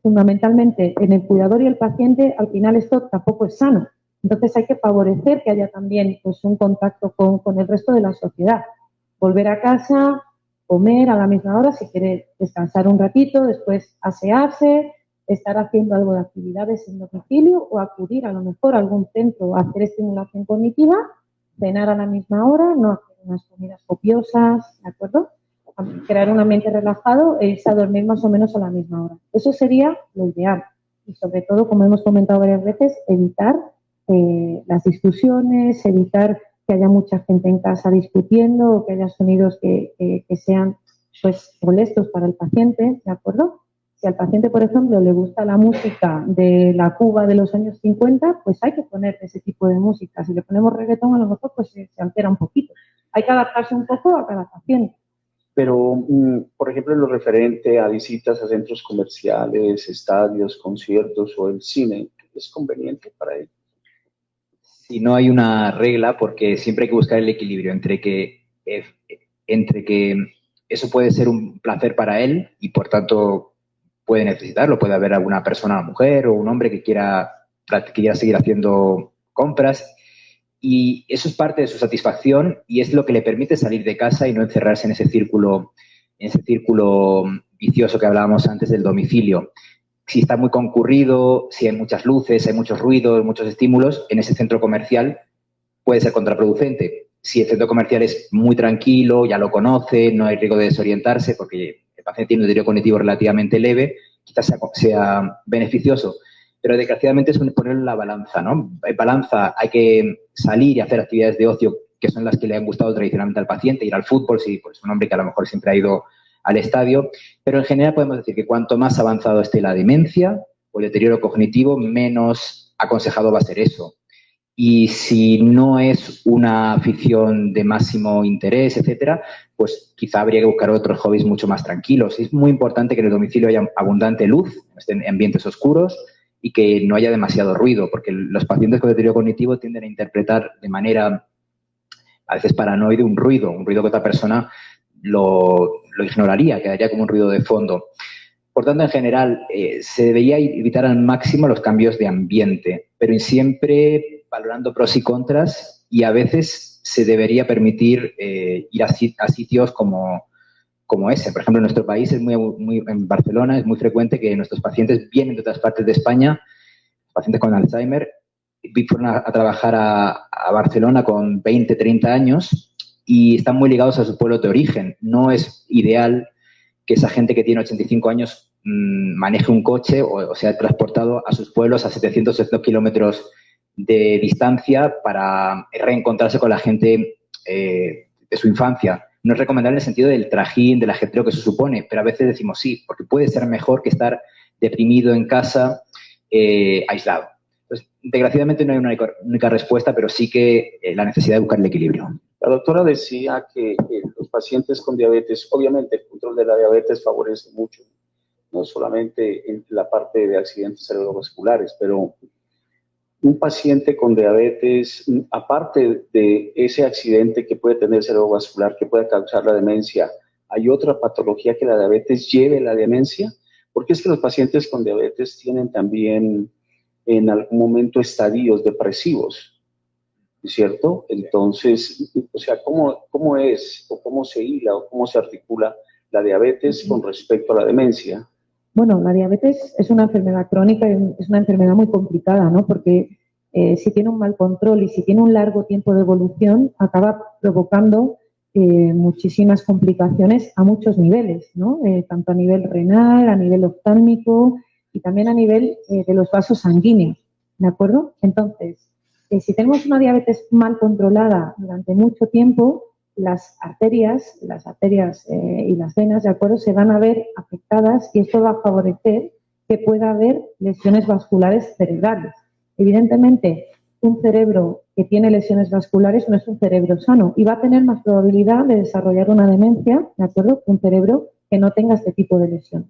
fundamentalmente en el cuidador y el paciente, al final esto tampoco es sano. Entonces hay que favorecer que haya también, pues, un contacto con el resto de la sociedad. Volver a casa, comer a la misma hora, si quiere descansar un ratito, después asearse, estar haciendo algo de actividades en domicilio o acudir a lo mejor a algún centro a hacer estimulación cognitiva, cenar a la misma hora, no hacer unas comidas copiosas, ¿de acuerdo? Crear un ambiente relajado e irse a dormir más o menos a la misma hora. Eso sería lo ideal. Y sobre todo, como hemos comentado varias veces, evitar las discusiones, evitar que haya mucha gente en casa discutiendo o que haya sonidos que sean pues molestos para el paciente, ¿de acuerdo? Si al paciente, por ejemplo, le gusta la música de la Cuba de los años 50, pues hay que poner ese tipo de música. Si le ponemos reggaetón, a lo mejor pues se altera un poquito. Hay que adaptarse un poco a cada paciente. Pero, por ejemplo, en lo referente a visitas a centros comerciales, estadios, conciertos o el cine, ¿es conveniente para él? Si no hay una regla, porque siempre hay que buscar el equilibrio entre que eso puede ser un placer para él y, por tanto, puede necesitarlo. Puede haber alguna persona, una mujer o un hombre que quiera seguir haciendo compras. Y eso es parte de su satisfacción y es lo que le permite salir de casa y no encerrarse en ese círculo vicioso que hablábamos antes del domicilio. Si está muy concurrido, si hay muchas luces, hay muchos ruidos, muchos estímulos, en ese centro comercial puede ser contraproducente. Si el centro comercial es muy tranquilo, ya lo conoce, no hay riesgo de desorientarse porque el paciente tiene un deterioro cognitivo relativamente leve, quizás sea beneficioso. Pero desgraciadamente es ponerlo en la balanza, ¿no? En balanza hay que salir y hacer actividades de ocio que son las que le han gustado tradicionalmente al paciente, ir al fútbol, si pues, es un hombre que a lo mejor siempre ha ido al estadio, pero en general podemos decir que cuanto más avanzado esté la demencia o el deterioro cognitivo, menos aconsejado va a ser eso. Y si no es una afición de máximo interés, etcétera, pues quizá habría que buscar otros hobbies mucho más tranquilos. Es muy importante que en el domicilio haya abundante luz, estén en ambientes oscuros y que no haya demasiado ruido, porque los pacientes con deterioro cognitivo tienden a interpretar de manera a veces paranoide un ruido que otra persona lo ignoraría, quedaría como un ruido de fondo. Por tanto, en general, se debería evitar al máximo los cambios de ambiente, pero siempre valorando pros y contras, y a veces se debería permitir ir a sitios como ese. Por ejemplo, en nuestro país, en Barcelona, es muy frecuente que nuestros pacientes vienen de otras partes de España, pacientes con Alzheimer, fueron a trabajar a Barcelona con 20, 30 años y están muy ligados a sus pueblos de origen. No es ideal que esa gente que tiene 85 años maneje un coche o sea transportado a sus pueblos a 700 o 800 kilómetros de distancia para reencontrarse con la gente de su infancia. No es recomendable en el sentido del trajín, del ajetreo que se supone, pero a veces decimos sí, porque puede ser mejor que estar deprimido en casa, aislado. Entonces, desgraciadamente no hay una única respuesta, pero sí que la necesidad de buscar el equilibrio. La doctora decía que los pacientes con diabetes, obviamente el control de la diabetes favorece mucho, no solamente en la parte de accidentes cerebrovasculares, pero un paciente con diabetes, aparte de ese accidente que puede tener cerebrovascular, que puede causar la demencia, ¿hay otra patología que la diabetes lleve la demencia? Porque es que los pacientes con diabetes tienen también en algún momento estadios depresivos, ¿cierto? Entonces, o sea, ¿cómo es o cómo se hila o cómo se articula la diabetes con respecto a la demencia? Bueno, la diabetes es una enfermedad crónica y es una enfermedad muy complicada, ¿no? Porque si tiene un mal control y si tiene un largo tiempo de evolución, acaba provocando muchísimas complicaciones a muchos niveles, ¿no? Tanto a nivel renal, a nivel oftálmico y también a nivel de los vasos sanguíneos, ¿de acuerdo? Entonces, si tenemos una diabetes mal controlada durante mucho tiempo, las arterias y las venas, ¿de acuerdo?, se van a ver afectadas y esto va a favorecer que pueda haber lesiones vasculares cerebrales. Evidentemente, un cerebro que tiene lesiones vasculares no es un cerebro sano y va a tener más probabilidad de desarrollar una demencia, ¿de acuerdo?, que un cerebro que no tenga este tipo de lesión.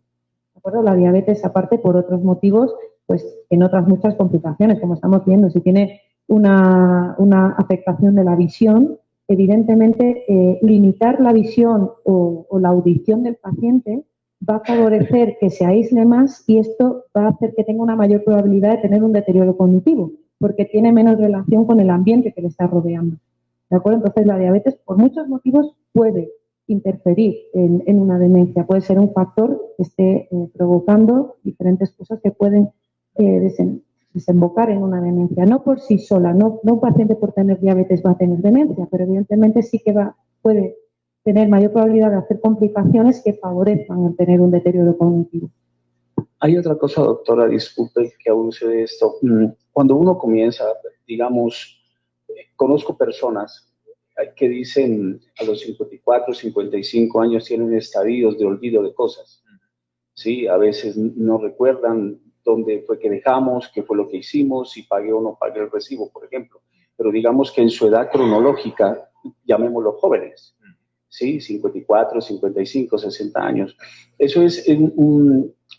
¿De acuerdo? La diabetes, aparte, por otros motivos, pues en otras muchas complicaciones, como estamos viendo, si tiene una afectación de la visión, evidentemente limitar la visión o la audición del paciente va a favorecer que se aísle más y esto va a hacer que tenga una mayor probabilidad de tener un deterioro cognitivo, porque tiene menos relación con el ambiente que le está rodeando. ¿De acuerdo? Entonces la diabetes, por muchos motivos, puede interferir en una demencia, puede ser un factor que esté provocando diferentes cosas que pueden desembocar en una demencia. No por sí sola, no un paciente por tener diabetes va a tener demencia, pero evidentemente sí que puede tener mayor probabilidad de hacer complicaciones que favorezcan el tener un deterioro cognitivo. Hay otra cosa, doctora, disculpe que abuse de esto. Cuando uno comienza, digamos, conozco personas que dicen a los 54, 55 años tienen estadios de olvido de cosas. ¿Sí? A veces no recuerdan dónde fue que dejamos, qué fue lo que hicimos, si pagué o no pagué el recibo, por ejemplo. Pero digamos que en su edad cronológica, llamémoslo jóvenes, ¿sí? 54, 55, 60 años. ¿Eso es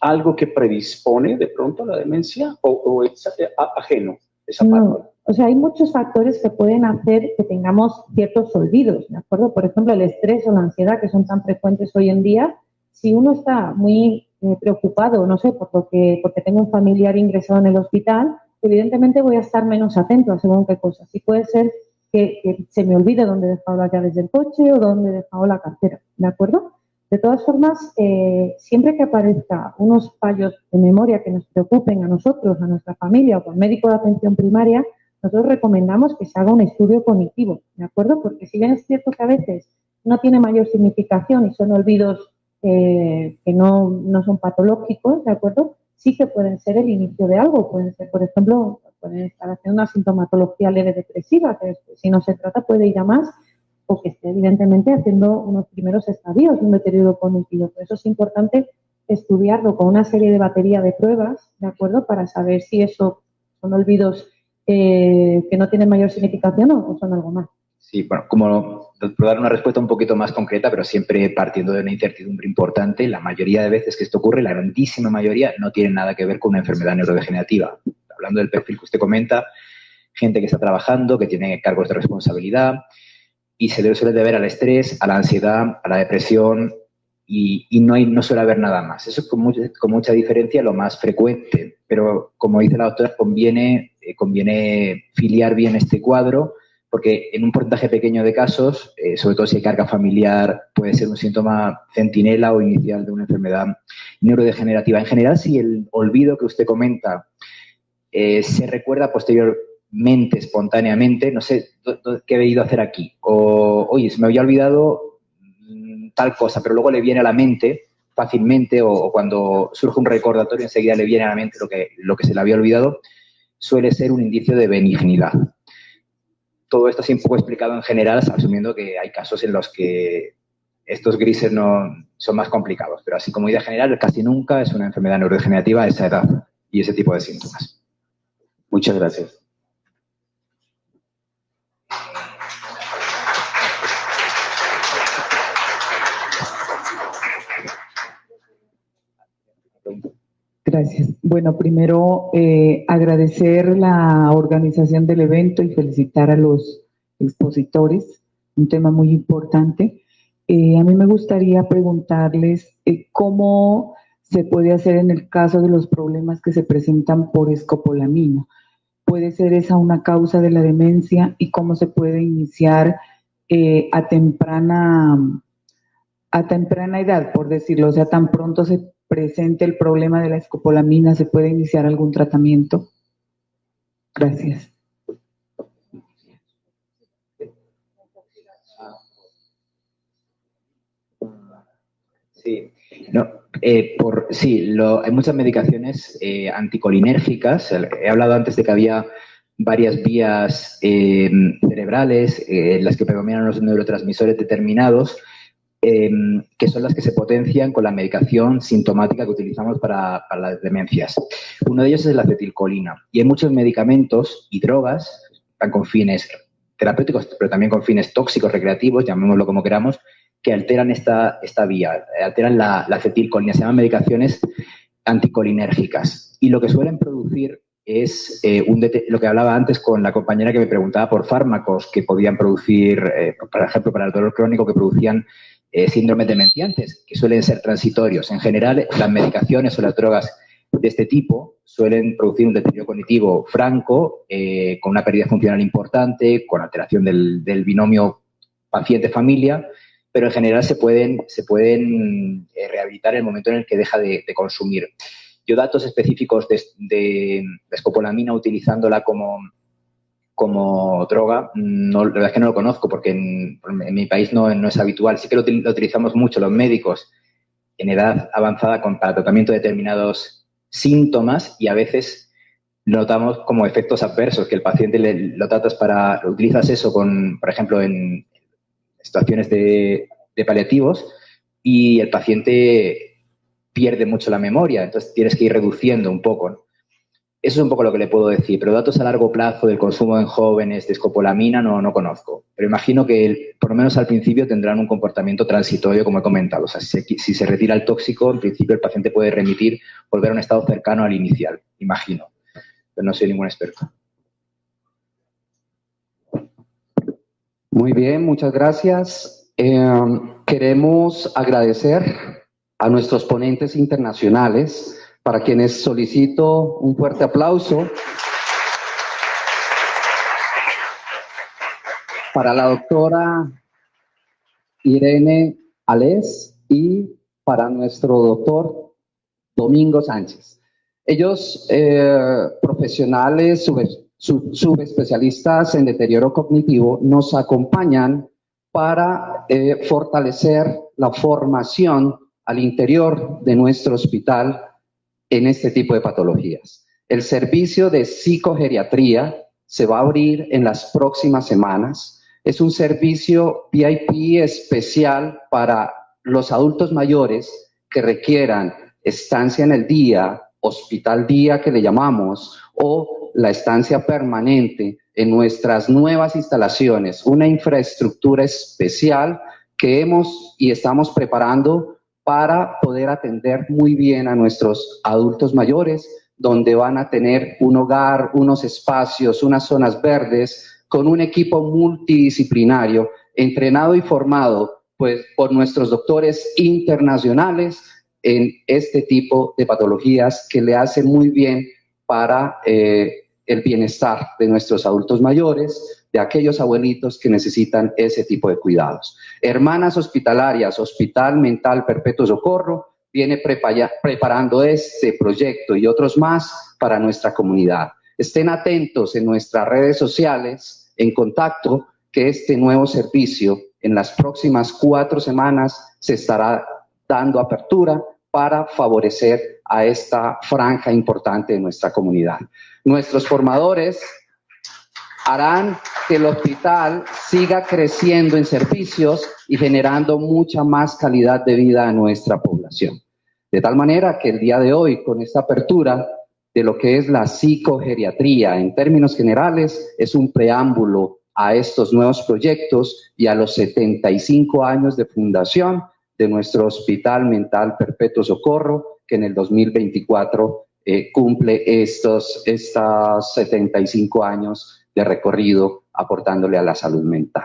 algo que predispone de pronto a la demencia o es ajeno esa parte? No, o sea, hay muchos factores que pueden hacer que tengamos ciertos olvidos, ¿de acuerdo? Por ejemplo, el estrés o la ansiedad, que son tan frecuentes hoy en día. Si uno está muy preocupado, no sé, porque tengo un familiar ingresado en el hospital, evidentemente voy a estar menos atento a según qué cosas. Y puede ser que se me olvide dónde he dejado las llaves del coche o dónde he dejado la cartera, ¿de acuerdo? De todas formas, siempre que aparezca unos fallos de memoria que nos preocupen a nosotros, a nuestra familia o con médico de atención primaria, nosotros recomendamos que se haga un estudio cognitivo, ¿de acuerdo? Porque si bien es cierto que a veces no tiene mayor significación y son olvidos que no son patológicos, ¿de acuerdo? Sí que pueden ser el inicio de algo, pueden ser, por ejemplo, pueden estar haciendo una sintomatología leve depresiva, que si no se trata puede ir a más, o que esté evidentemente haciendo unos primeros estadios de un deterioro cognitivo. Por eso es importante estudiarlo con una serie de batería de pruebas, ¿de acuerdo? Para saber si eso son olvidos que no tienen mayor significación o son algo más. Sí, bueno, como por dar una respuesta un poquito más concreta, pero siempre partiendo de una incertidumbre importante, la mayoría de veces que esto ocurre, la grandísima mayoría, no tiene nada que ver con una enfermedad neurodegenerativa. Hablando del perfil que usted comenta, gente que está trabajando, que tiene cargos de responsabilidad y se le suele deber al estrés, a la ansiedad, a la depresión y no suele haber nada más. Eso es con mucha diferencia lo más frecuente, pero como dice la doctora, conviene filiar bien este cuadro, porque en un porcentaje pequeño de casos, sobre todo si hay carga familiar, puede ser un síntoma centinela o inicial de una enfermedad neurodegenerativa. En general, si el olvido que usted comenta se recuerda posteriormente, espontáneamente, no sé, ¿qué he ido a hacer aquí? O, oye, se me había olvidado tal cosa, pero luego le viene a la mente fácilmente, o cuando surge un recordatorio enseguida le viene a la mente lo que se le había olvidado, suele ser un indicio de benignidad. Todo esto así un poco explicado en general, asumiendo que hay casos en los que estos grises no son más complicados, pero así como idea general, casi nunca es una enfermedad neurodegenerativa a esa edad y ese tipo de síntomas. Muchas gracias. Gracias. Bueno, primero agradecer la organización del evento y felicitar a los expositores, un tema muy importante. A mí me gustaría preguntarles cómo se puede hacer en el caso de los problemas que se presentan por escopolamina. ¿Puede ser esa una causa de la demencia y cómo se puede iniciar a temprana edad, por decirlo? O sea, tan pronto se presente el problema de la escopolamina, ¿se puede iniciar algún tratamiento? Gracias. Sí, hay muchas medicaciones anticolinérgicas. He hablado antes de que había varias vías cerebrales en las que predominan los neurotransmisores determinados, que son las que se potencian con la medicación sintomática que utilizamos para las demencias. Uno de ellos es la acetilcolina. Y hay muchos medicamentos y drogas, están con fines terapéuticos, pero también con fines tóxicos, recreativos, llamémoslo como queramos, que alteran esta vía, alteran la acetilcolina. Se llaman medicaciones anticolinérgicas. Y lo que suelen producir es lo que hablaba antes con la compañera que me preguntaba por fármacos que podían producir, por ejemplo, para el dolor crónico, que producían síndromes demenciantes, que suelen ser transitorios. En general, las medicaciones o las drogas de este tipo suelen producir un deterioro cognitivo franco, con una pérdida funcional importante, con alteración del binomio paciente-familia, pero en general se pueden rehabilitar en el momento en el que deja de consumir. Yo datos específicos de escopolamina utilizándola como droga, la verdad es que no lo conozco porque en mi país no es habitual. Sí que lo utilizamos mucho los médicos en edad avanzada para tratamiento de determinados síntomas y a veces notamos como efectos adversos, que el paciente lo utilizas eso por ejemplo, en situaciones de paliativos y el paciente pierde mucho la memoria, entonces tienes que ir reduciendo un poco, ¿no? Eso es un poco lo que le puedo decir, pero datos a largo plazo del consumo en jóvenes de escopolamina no conozco. Pero imagino que, por lo menos al principio, tendrán un comportamiento transitorio, como he comentado. O sea, si se retira el tóxico, en principio el paciente puede remitir, volver a un estado cercano al inicial, imagino. Pero no soy ningún experto. Muy bien, muchas gracias. Queremos agradecer a nuestros ponentes internacionales, para quienes solicito un fuerte aplauso. Para la doctora Irene Alés y para nuestro doctor Domingo Sánchez. Ellos, profesionales, subespecialistas en deterioro cognitivo, nos acompañan para fortalecer la formación al interior de nuestro hospital en este tipo de patologías. El servicio de psicogeriatría se va a abrir en las próximas semanas. Es un servicio VIP especial para los adultos mayores que requieran estancia en el día, hospital día que le llamamos, o la estancia permanente en nuestras nuevas instalaciones, una infraestructura especial que hemos y estamos preparando para poder atender muy bien a nuestros adultos mayores, donde van a tener un hogar, unos espacios, unas zonas verdes, con un equipo multidisciplinario, entrenado y formado pues, por nuestros doctores internacionales en este tipo de patologías que le hacen muy bien para el bienestar de nuestros adultos mayores, de aquellos abuelitos que necesitan ese tipo de cuidados. Hermanas Hospitalarias, Hospital Mental Perpetuo Socorro, viene preparando este proyecto y otros más para nuestra comunidad. Estén atentos en nuestras redes sociales, en contacto, que este nuevo servicio en las próximas 4 semanas se estará dando apertura para favorecer a esta franja importante de nuestra comunidad. Nuestros formadores harán que el hospital siga creciendo en servicios y generando mucha más calidad de vida a nuestra población. De tal manera que el día de hoy, con esta apertura de lo que es la psicogeriatría, en términos generales, es un preámbulo a estos nuevos proyectos y a los 75 años de fundación de nuestro Hospital Mental Perpetuo Socorro, que en el 2024 cumple estos 75 años de recorrido aportándole a la salud mental.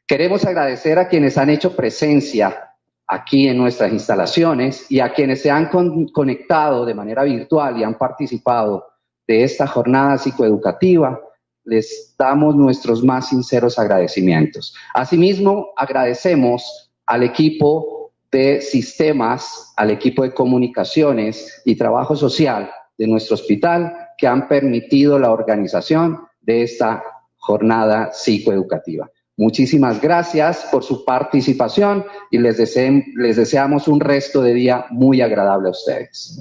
Queremos agradecer a quienes han hecho presencia aquí en nuestras instalaciones y a quienes se han conectado de manera virtual y han participado de esta jornada psicoeducativa. Les damos nuestros más sinceros agradecimientos. Asimismo, agradecemos al equipo de sistemas, al equipo de comunicaciones y trabajo social de nuestro hospital que han permitido la organización de esta jornada psicoeducativa. Muchísimas gracias por su participación y les deseamos un resto de día muy agradable a ustedes.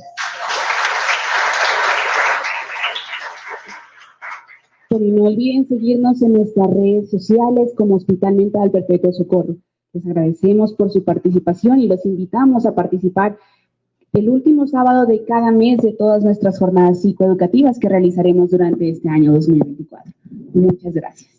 Pero no olviden seguirnos en nuestras redes sociales como Hospital Mental Perpetuo Socorro. Les agradecemos por su participación y los invitamos a participar el último sábado de cada mes de todas nuestras jornadas psicoeducativas que realizaremos durante este año 2024. Muchas gracias.